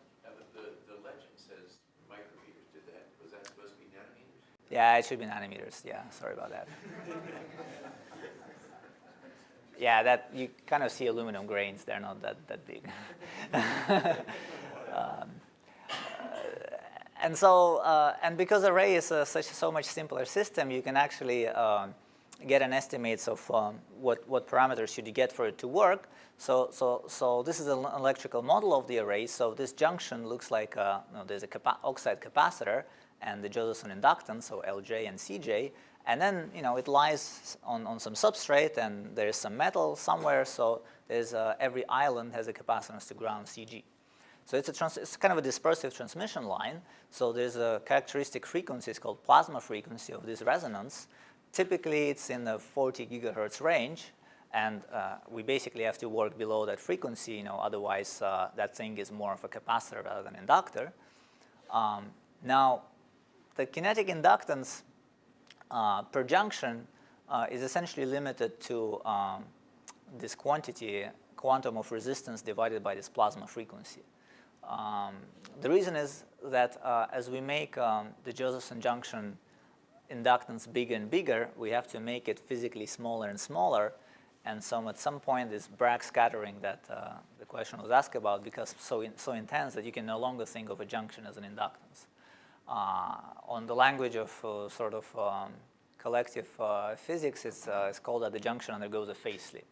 says micrometers. Was that supposed to be nanometers? Yeah, it should be nanometers. Yeah, sorry about that. Yeah, that you kind of see aluminum grains. They're not that big. And so, and because array is so much simpler system, you can actually get an estimate of what parameters should you get for it to work. So this is an electrical model of the array. So this junction looks like there's a oxide capacitor and the Josephson inductance, so Lj and Cj. And then it lies on some substrate, and there's some metal somewhere. So there's every island has a capacitance to ground Cg. So it's kind of a dispersive transmission line. So there's a characteristic frequency, it's called plasma frequency of this resonance. Typically, it's in the 40 gigahertz range, and we basically have to work below that frequency. Otherwise, that thing is more of a capacitor rather than inductor. Now, the kinetic inductance per junction is essentially limited to this quantum of resistance divided by this plasma frequency. The reason is that as we make the Josephson junction inductance bigger and bigger, we have to make it physically smaller and smaller. And so at some point, this Bragg scattering that the question was asked about becomes so intense that you can no longer think of a junction as an inductance. On the language of collective physics, it's called that the junction undergoes a phase slip.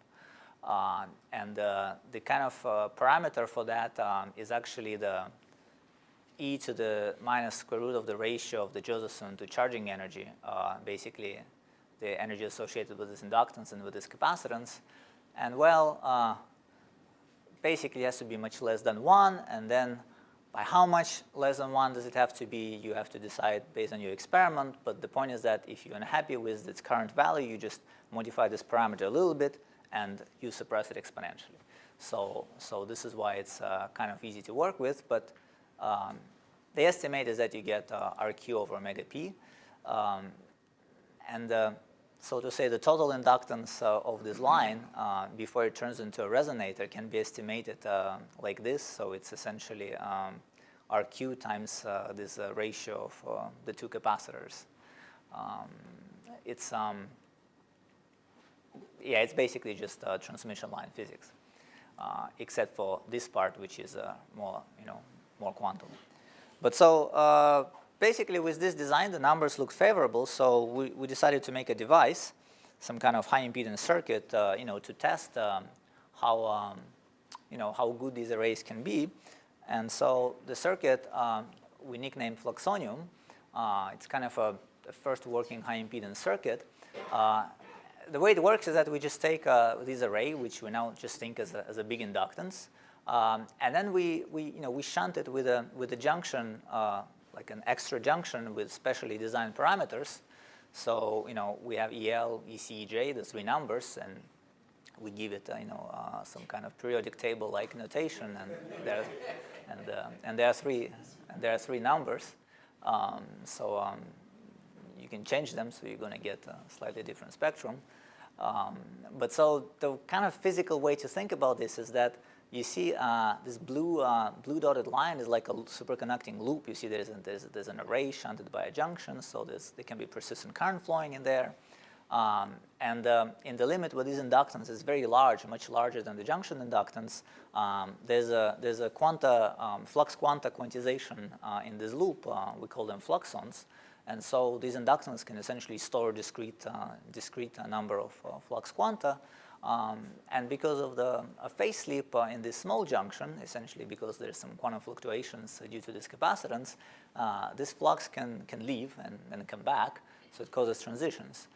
And the kind of parameter for that is actually the e to the minus square root of the ratio of the Josephson to charging energy, basically the energy associated with this inductance and with this capacitance. And well, basically it has to be much less than 1, and then by how much less than 1 does it have to be, you have to decide based on your experiment. But the point is that if you're unhappy with its current value, you just modify this parameter a little bit, and you suppress it exponentially. So this is why it's kind of easy to work with. But the estimate is that you get RQ over omega p. So to say the total inductance of this line before it turns into a resonator can be estimated like this. So it's essentially RQ times this ratio of the two capacitors. yeah, it's basically just transmission line physics, except for this part, which is more, more quantum. But so basically, with this design, the numbers look favorable. So we decided to make a device, some kind of high impedance circuit, to test how good these arrays can be. And so the circuit we nicknamed Fluxonium. It's kind of a first working high impedance circuit. The way it works is that we just take this array, which we now just think as a big inductance, and then we shunt it with a junction, like an extra junction with specially designed parameters. So we have EL, EC, EJ, the three numbers, and we give it some kind of periodic table like notation, and there are three numbers. You can change them, so you're going to get a slightly different spectrum. But so the kind of physical way to think about this is that you see this blue dotted line is like a superconducting loop. You see there's an array shunted by a junction, so there can be persistent current flowing in there. And in the limit where this inductance is very large, much larger than the junction inductance, there's a flux quanta quantization in this loop. We call them fluxons. And so these inductance can essentially store discrete number of flux quanta. And because of a phase slip in this small junction, essentially because there's some quantum fluctuations due to this capacitance, this flux can leave and come back, so it causes transitions.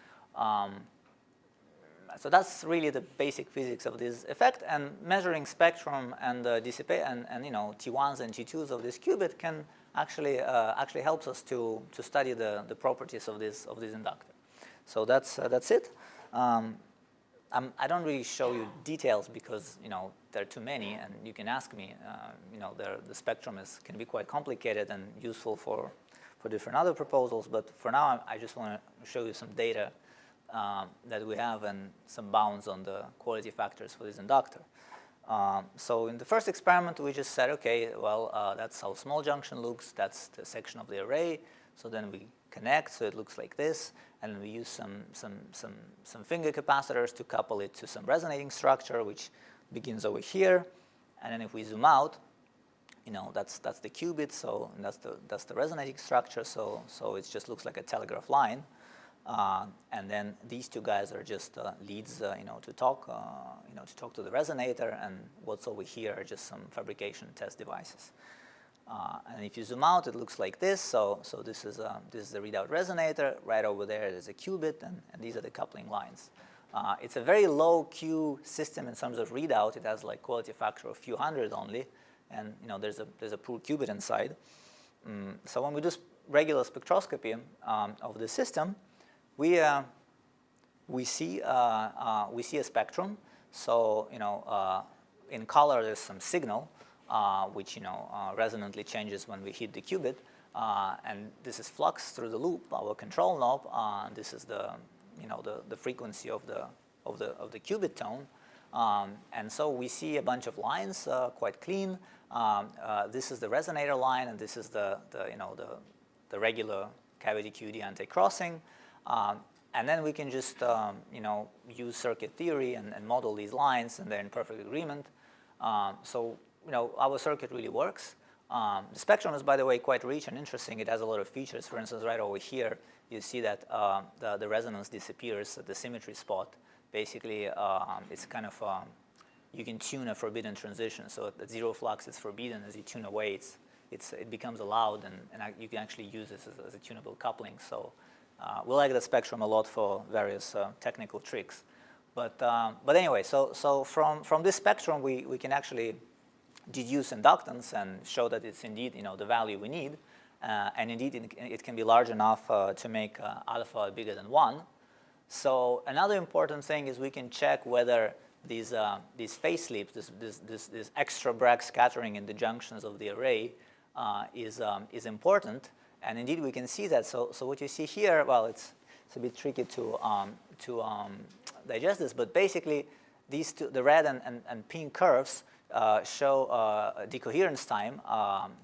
So that's really the basic physics of this effect, and measuring spectrum and dissipation and T1s and T2s of this qubit can actually helps us to study the properties of this inductor. So that's it. I don't really show you details because there are too many, and you can ask me. The spectrum can be quite complicated and useful for different other proposals. But for now, I just want to show you some data that we have and some bounds on the quality factors for this inductor. So in the first experiment, we just said, okay, well, that's how small junction looks. That's the section of the array. So then we connect, so it looks like this, and we use some finger capacitors to couple it to some resonating structure, which begins over here. And then if we zoom out, that's the qubit. So that's the resonating structure. So it just looks like a telegraph line. And then these two guys are just leads, to talk to the resonator, and what's over here are just some fabrication test devices. And if you zoom out, it looks like this. So this is the readout resonator. Right over there is a qubit, and these are the coupling lines. It's a very low Q system in terms of readout. It has like quality factor of a few hundred only, and there's a poor qubit inside. So when we do regular spectroscopy of the system, we see a spectrum. So in color there's some signal, which resonantly changes when we hit the qubit, and this is flux through the loop, our control knob. This is the frequency of the qubit tone, and so we see a bunch of lines, quite clean. This is the resonator line, and this is the regular cavity QED anti-crossing. And then we can just use circuit theory and model these lines, and they're in perfect agreement. So our circuit really works. The spectrum is, by the way, quite rich and interesting. It has a lot of features. For instance, right over here, you see that the resonance disappears at the symmetry spot. Basically, it's kind of you can tune a forbidden transition. So at zero flux, it's forbidden. As you tune away, it becomes allowed, and you can actually use this as a tunable coupling. So we like that spectrum a lot for various technical tricks. But anyway, so from this spectrum, we can actually deduce inductance and show that it's indeed the value we need, and indeed it can be large enough to make alpha bigger than 1. So another important thing is we can check whether these phase slips, this extra Bragg scattering in the junctions of the array, is important. And indeed, we can see that. So what you see here, well, it's a bit tricky to digest this, but basically, these two, the red and pink curves, show decoherence time,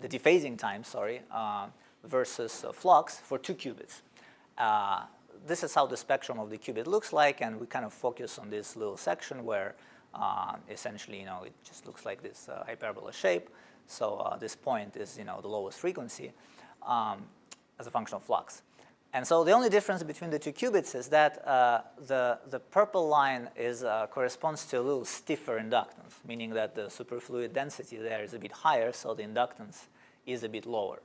the dephasing time, sorry, versus flux for 2 qubits. this is how the spectrum of the qubit looks like, and we kind of focus on this little section where essentially, it just looks like this hyperbola shape. So this point is, the lowest frequency as a function of flux. And so the only difference between the two qubits is that the purple line corresponds to a little stiffer inductance, meaning that the superfluid density there is a bit higher, so the inductance is a bit lower.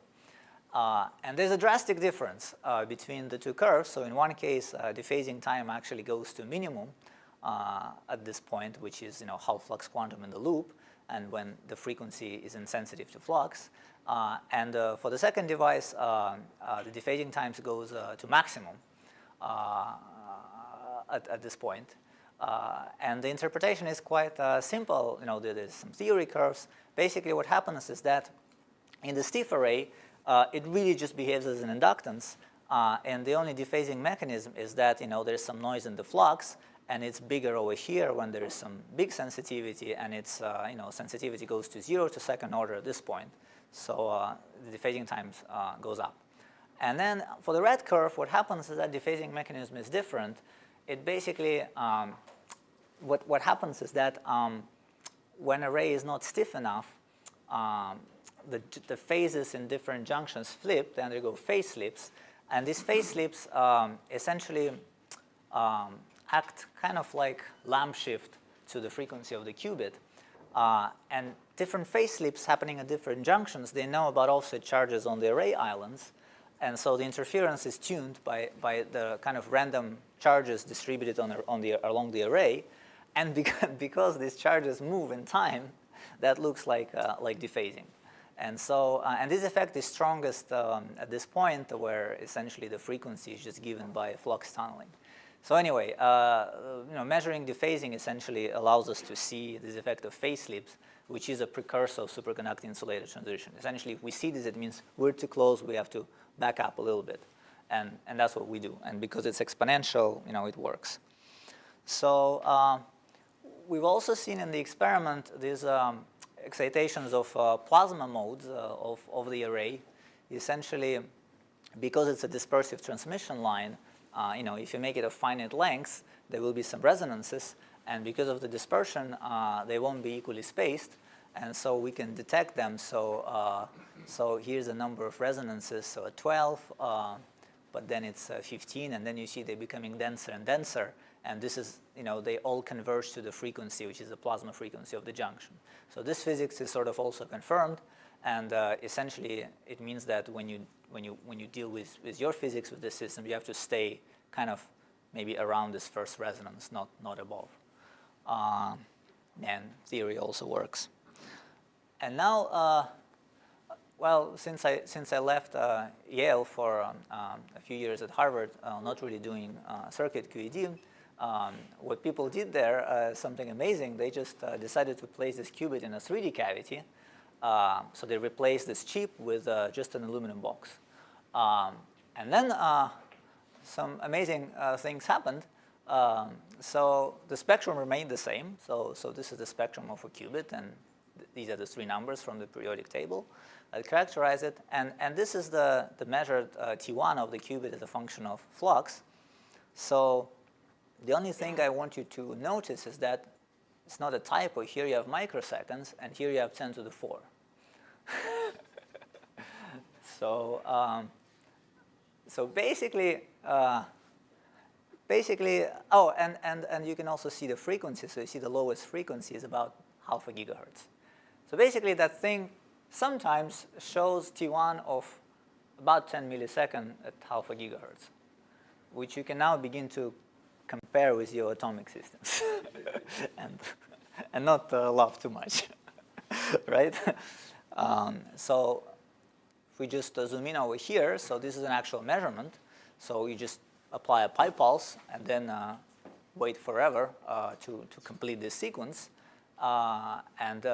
And there's a drastic difference between the two curves. So in one case, dephasing time actually goes to minimum at this point, which is half flux quantum in the loop, and when the frequency is insensitive to flux. And for the second device, the dephasing times goes to maximum at this point. And the interpretation is quite simple. There's some theory curves. Basically, what happens is that in the stiff array, it really just behaves as an inductance. And the only dephasing mechanism is that there's some noise in the flux, and it's bigger over here when there is some big sensitivity, and its sensitivity goes to 0 to second order at this point. So the dephasing times goes up. And then for the red curve, what happens is that dephasing mechanism is different. It basically, what happens is that when an array is not stiff enough, the phases in different junctions flip, they undergo phase slips, and these phase slips essentially act kind of like lamp shift to the frequency of the qubit. And different phase slips happening at different junctions, they know about offset charges on the array islands, and so the interference is tuned by the kind of random charges distributed along the array, and because these charges move in time, that looks like dephasing. And so, and this effect is strongest at this point, where essentially the frequency is just given by flux tunneling. So anyway, measuring dephasing essentially allows us to see this effect of phase slips, which is a precursor of superconducting insulated transition. Essentially, if we see this, it means we're too close. We have to back up a little bit, and that's what we do. And because it's exponential, it works. So we've also seen in the experiment these excitations of plasma modes of the array. Essentially, because it's a dispersive transmission line, if you make it of finite length, there will be some resonances, and because of the dispersion, they won't be equally spaced, and so we can detect them. So here's a number of resonances, so at 12, but then it's 15, and then you see they're becoming denser and denser, and this is, they all converge to the frequency, which is the plasma frequency of the junction. So this physics is sort of also confirmed, and essentially it means that when you deal with your physics with this system, you have to stay kind of maybe around this first resonance, not above. And theory also works. And now, well, since I left Yale for a few years at Harvard, not really doing circuit QED, what people did there, something amazing. They just decided to place this qubit in a 3D cavity. So they replaced this chip with just an aluminum box. And then some amazing things happened. So the spectrum remained the same. So this is the spectrum of a qubit, and these are the three numbers from the periodic table that characterize it. And this is the measured T1 of the qubit as a function of flux. So the only thing I want you to notice is that it's not a typo. Here you have microseconds, and here you have 10 to the 4. So basically, oh, and you can also see the frequency. So you see the lowest frequency is about half a gigahertz. So basically, that thing sometimes shows T1 of about 10 milliseconds at half a gigahertz, which you can now begin to compare with your atomic systems and not laugh too much, right? So if we just zoom in over here, so this is an actual measurement. So you just apply a pi pulse and then wait forever to complete this sequence. And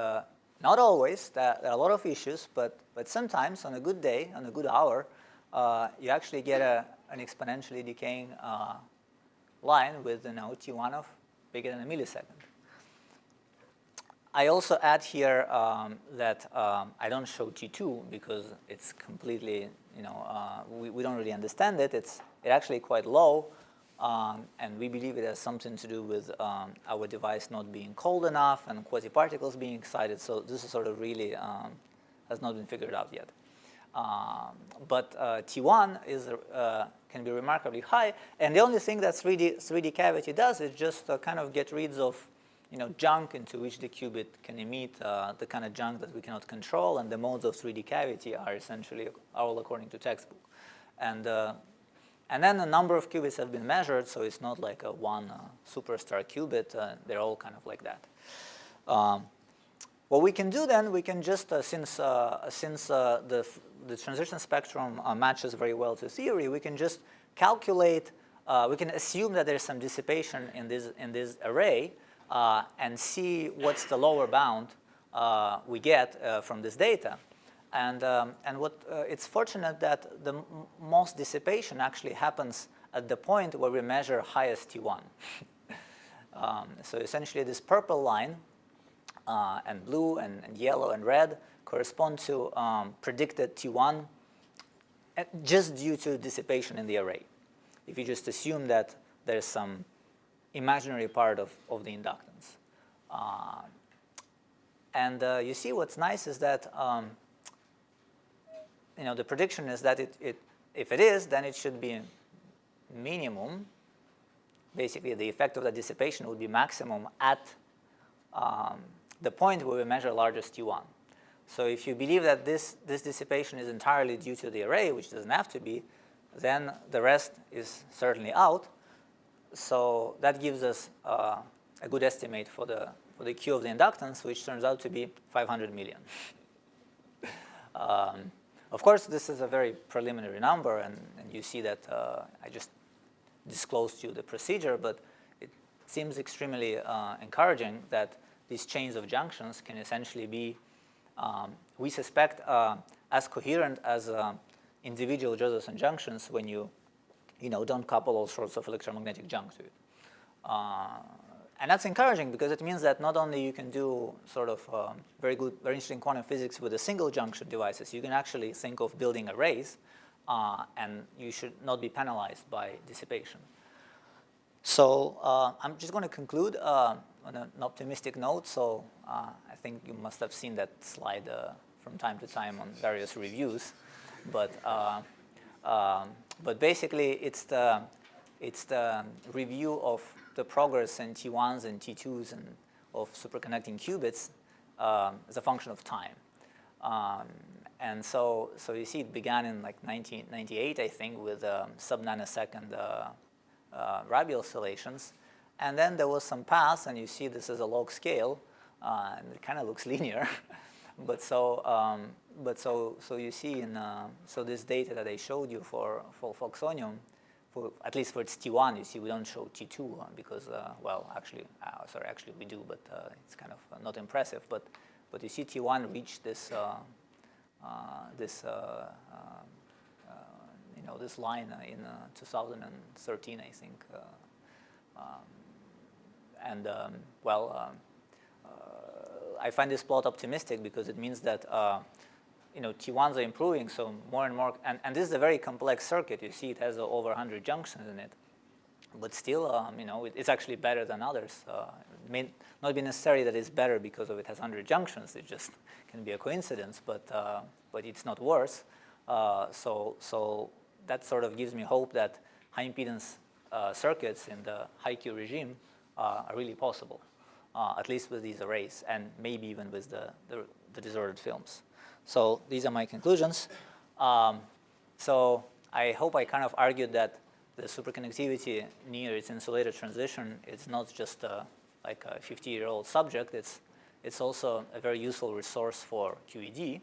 not always. There are a lot of issues, but sometimes on a good day, on a good hour, you actually get an exponentially decaying line with T1 of bigger than a millisecond. I also add here that I don't show T2 because it's completely, we don't really understand it. it's actually quite low. And we believe it has something to do with our device not being cold enough and quasi-particles being excited. So this is sort of really has not been figured out yet. But T1 can be remarkably high. And the only thing that 3D cavity does is just kind of get rid of junk into which the qubit can emit, the kind of junk that we cannot control. And the modes of 3D cavity are essentially all according to textbook. And then a number of qubits have been measured, so it's not like a one superstar qubit. They're all kind of like that. What we can do then, we can just, since the transition spectrum matches very well to theory, we can just calculate, we can assume that there's some dissipation in this array and see what's the lower bound we get from this data. And it's fortunate that the most dissipation actually happens at the point where we measure highest T1. So essentially this purple line and blue and yellow and red correspond to predicted T1 just due to dissipation in the array. If you just assume that there's some imaginary part of the inductance. And you see what's nice is that the prediction is that if it is, then it should be minimum. Basically, the effect of the dissipation would be maximum at the point where we measure largest T1. So if you believe that this dissipation is entirely due to the array, which doesn't have to be, then the rest is certainly out. So that gives us a good estimate for the Q of the inductance, which turns out to be 500 million. Of course, this is a very preliminary number, and you see that I just disclosed to you the procedure, but it seems extremely encouraging that these chains of junctions can essentially be, we suspect, as coherent as individual Josephson junctions when you don't couple all sorts of electromagnetic junk to it. And that's encouraging because it means that not only you can do sort of very interesting quantum physics with a single junction devices, you can actually think of building arrays, and you should not be penalized by dissipation. So I'm just going to conclude on an optimistic note. So I think you must have seen that slide from time to time on various reviews, but basically it's the review of the progress in T1s and T2s and of superconducting qubits as a function of time. And so you see it began in like 1998, I think, with sub-nanosecond Rabi oscillations. And then there was some path, and you see this is a log scale, and it kind of looks linear. But so you see so this data that I showed you for Foxonium, at least for its T1, you see we don't show T2 because, well, actually we do, but it's kind of not impressive. But you see T1 reach this this line in 2013, I think. I find this plot optimistic because it means that T1s are improving, so more and more, and this is a very complex circuit. You see it has over 100 junctions in it, but still, it's actually better than others. It may not be necessary that it's better because of it has 100 junctions. It just can be a coincidence, but it's not worse. So that sort of gives me hope that high-impedance circuits in the high-Q regime are really possible, at least with these arrays, and maybe even with the disordered films. So these are my conclusions. So I hope I kind of argued that the superconductivity near its insulator transition is not just like a 50-year-old subject. It's also a very useful resource for QED.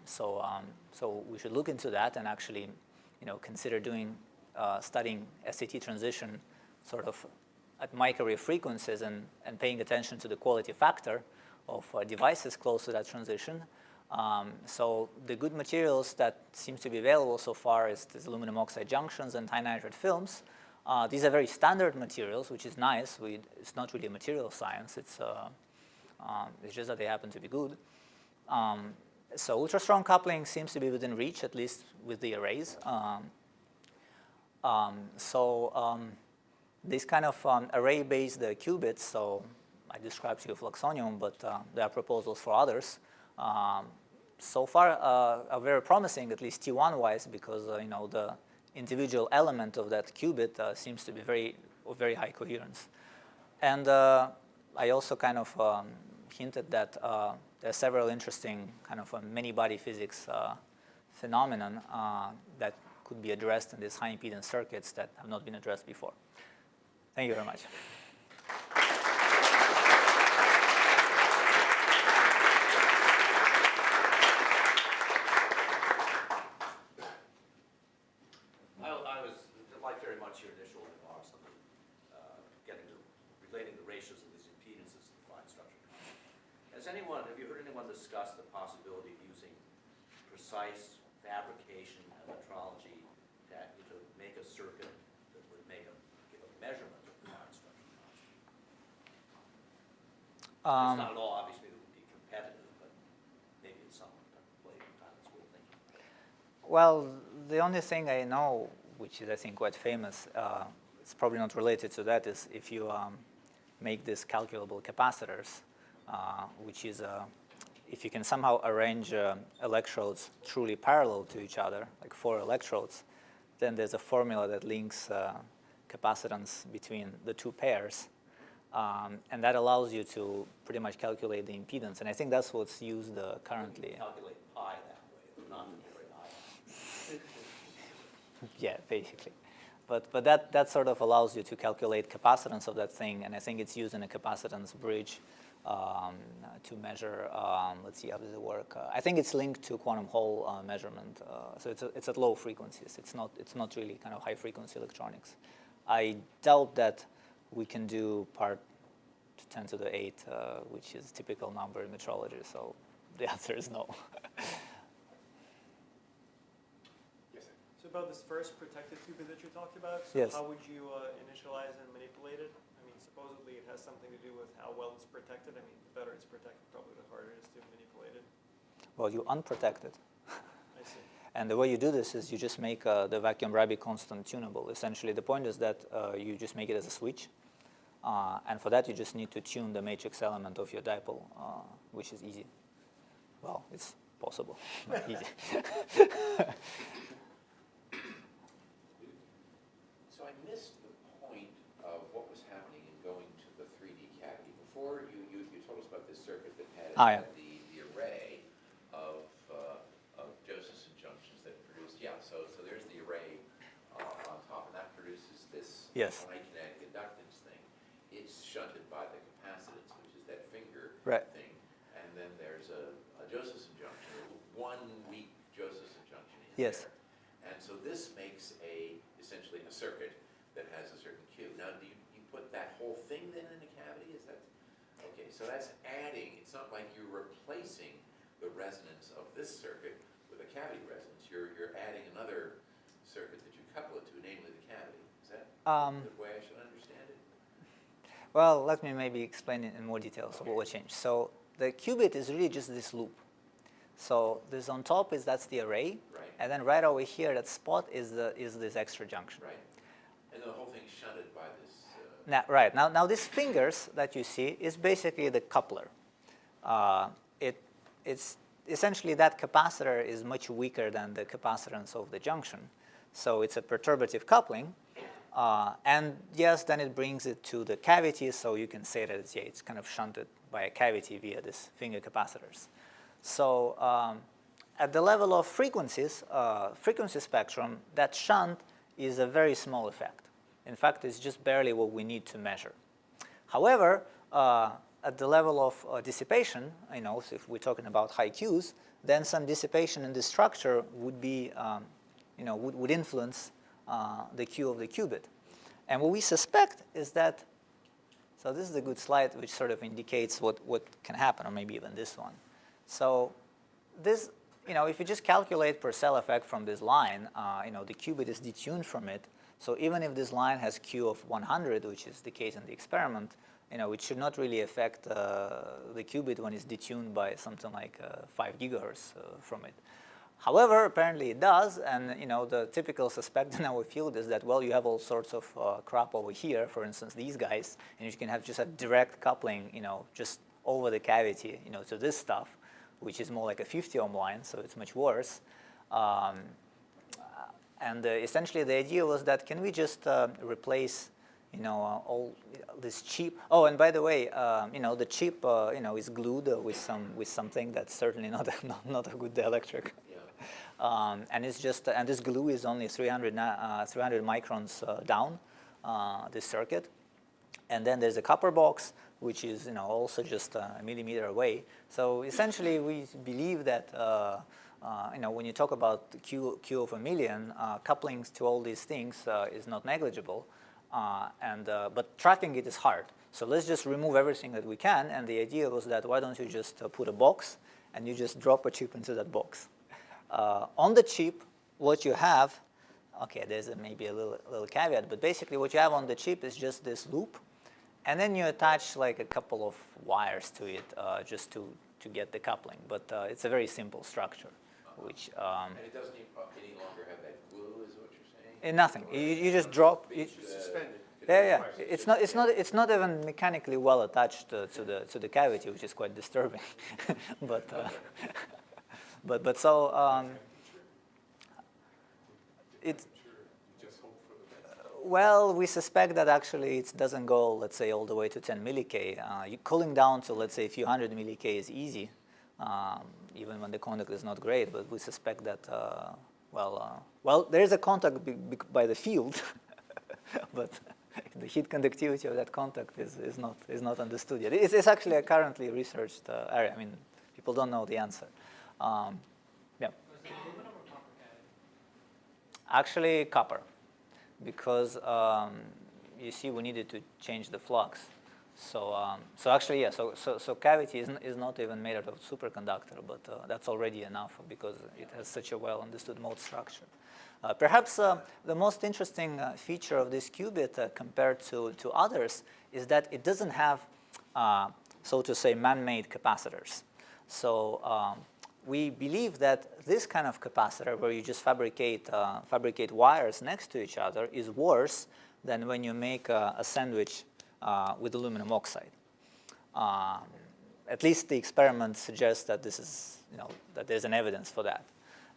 So we should look into that and actually, consider studying SAT transition sort of at microwave frequencies and paying attention to the quality factor of devices close to that transition. So the good materials that seems to be available so far is these aluminum oxide junctions and high nitride films. These are very standard materials, which is nice. It's not really a material science. It's just that they happen to be good. So ultra-strong coupling seems to be within reach, at least with the arrays. This kind of array-based qubits, so I described to you fluxonium, but there are proposals for others. So far, are very promising, at least T1-wise, because the individual element of that qubit seems to be of very high coherence. And I also kind of hinted that there are several interesting kind of many-body physics phenomenon that could be addressed in these high-impedance circuits that have not been addressed before. Thank you very much. I like very much your initial remarks on relating the ratios of these impedances to define structure constant. Have you heard anyone discuss the possibility of using precise fabrication and metrology to make a circuit that would give a measurement of defined structure constant? It's not at all obviously it would be competitive, but maybe it's something to play time in school thinking. Well, the only thing I know, which is I think quite famous, it's probably not related to that, is if you make these calculable capacitors, which is if you can somehow arrange electrodes truly parallel to each other, like 4 electrodes, then there's a formula that links capacitance between the 2 pairs. And that allows you to pretty much calculate the impedance. And I think that's what's used currently. You calculate pi that way, not very high. Yeah, basically. But that sort of allows you to calculate capacitance of that thing. And I think it's used in a capacitance bridge to measure, let's see, how does it work? I think it's linked to quantum Hall measurement. So it's at low frequencies. It's not really kind of high frequency electronics. I doubt that we can do part 10 to the 8, which is typical number in metrology. So the answer is no. Yes, sir. So about this first protected qubit that you talked about, so Yes. how would you initialize and manipulate it? I mean, supposedly it has something to do with how well it's protected. I mean, the better it's protected, probably the harder it is to manipulate it. Well, you unprotect it. I see. And the way you do this is you just make the vacuum-Rabi constant tunable. Essentially, the point is that you just make it as a switch. And for that, you just need to tune the matrix element of your dipole, which is easy. Well, it's possible, not easy. So I missed the point of what was happening in going to the 3D cavity. Before, you told us about this circuit that had the array of Josephson junctions that produced, so there's the array on top, and that produces this Yes. high kinetic inductance thing. It's shunted by the capacitance, which is that finger Right. thing. And then there's a Josephson junction, one weak Josephson junction in Yes. there. And so this makes essentially a circuit that has a certain Q. Now, do you put that whole thing then in a cavity? Is that, okay, so that's adding, it's not like you're replacing the resonance of this circuit with a cavity resonance. You're adding another circuit that you couple it to, namely the cavity. Is that the way I should understand it? Well, let me maybe explain it in more detail. So what will change? So the qubit is really just this loop. So this on top that's the array, Right. and then right over here, that spot is this extra junction. Right. And the whole thing's shunted by this. Right. Now these fingers that you see is basically the coupler. It's essentially that capacitor is much weaker than the capacitance of the junction. So it's a perturbative coupling. And yes, then it brings it to the cavity, so you can say that it's kind of shunted by a cavity via these finger capacitors. So at the level of frequencies, frequency spectrum, that shunt is a very small effect. In fact, it's just barely what we need to measure. However, at the level of dissipation, so if we're talking about high Qs, then some dissipation in the structure would be, would influence the Q of the qubit. And what we suspect is that, so this is a good slide which sort of indicates what can happen, or maybe even this one. So this, if you just calculate Purcell effect from this line, the qubit is detuned from it. So even if this line has Q of 100, which is the case in the experiment, it should not really affect the qubit when it's detuned by something like 5 gigahertz from it. However, apparently it does, and the typical suspect in our field is that, well, you have all sorts of crap over here, for instance, these guys, and you can just have direct coupling, just over the cavity, to this stuff, which is more like a 50 ohm line, so it's much worse. And essentially the idea was that can we just replace all this cheap. Oh, and by the way, the chip, is glued with something that's certainly not a good dielectric. Yeah. And it's just and this glue is only 300 microns down this circuit, and then there's a copper box which is also just a millimeter away. So essentially, we believe that when you talk about Q of a million, couplings to all these things is not negligible. But tracking it is hard. So let's just remove everything that we can. And the idea was that why don't you just put a box and you just drop a chip into that box. On the chip, what you have, okay, there's maybe a little caveat, but basically what you have on the chip is just this loop. And then you attach like a couple of wires to it just to get the coupling. But it's a very simple structure, which... And it doesn't any longer have that glue, is what you're saying? Nothing. You just drop. Suspended. Yeah. It's not even mechanically well attached to the cavity, which is quite disturbing. but so it's. Well, we suspect that actually it doesn't go, let's say, all the way to 10 milli-K. Cooling down to, let's say, a few hundred milli-K is easy, even when the conduct is not great. But we suspect that, well, there is a contact by the field, but the heat conductivity of that contact is not understood yet. It's actually a currently researched area. I mean, people don't know the answer. Yeah. Was it aluminum or copper caddy? Actually, copper. Because you see, we needed to change the flux. So actually, yeah. So cavity is not even made out of superconductor, but that's already enough because it has such a well understood mode structure. Perhaps the most interesting feature of this qubit compared to others is that it doesn't have, so to say, man-made capacitors. So we believe that this kind of capacitor, where you just fabricate wires next to each other, is worse than when you make a sandwich with aluminum oxide. At least the experiment suggests that this is, that there's an evidence for that.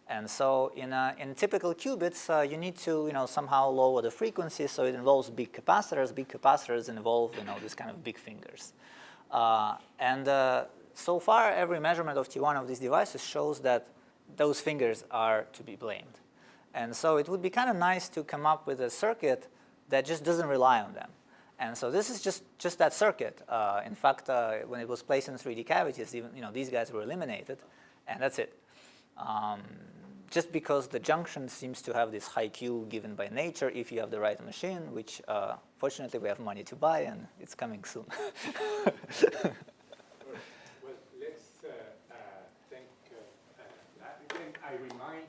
And so in typical qubits, you need to, somehow lower the frequency, so it involves big capacitors. Big capacitors involve, this kind of big fingers. So far, every measurement of T1 of these devices shows that those fingers are to be blamed. And so it would be kind of nice to come up with a circuit that just doesn't rely on them. And so this is just that circuit. In fact, when it was placed in 3D cavities, even these guys were eliminated, and that's it. Just because the junction seems to have this high Q given by nature if you have the right machine, which fortunately we have money to buy, and it's coming soon. Well, let's thank Vlad again. I remind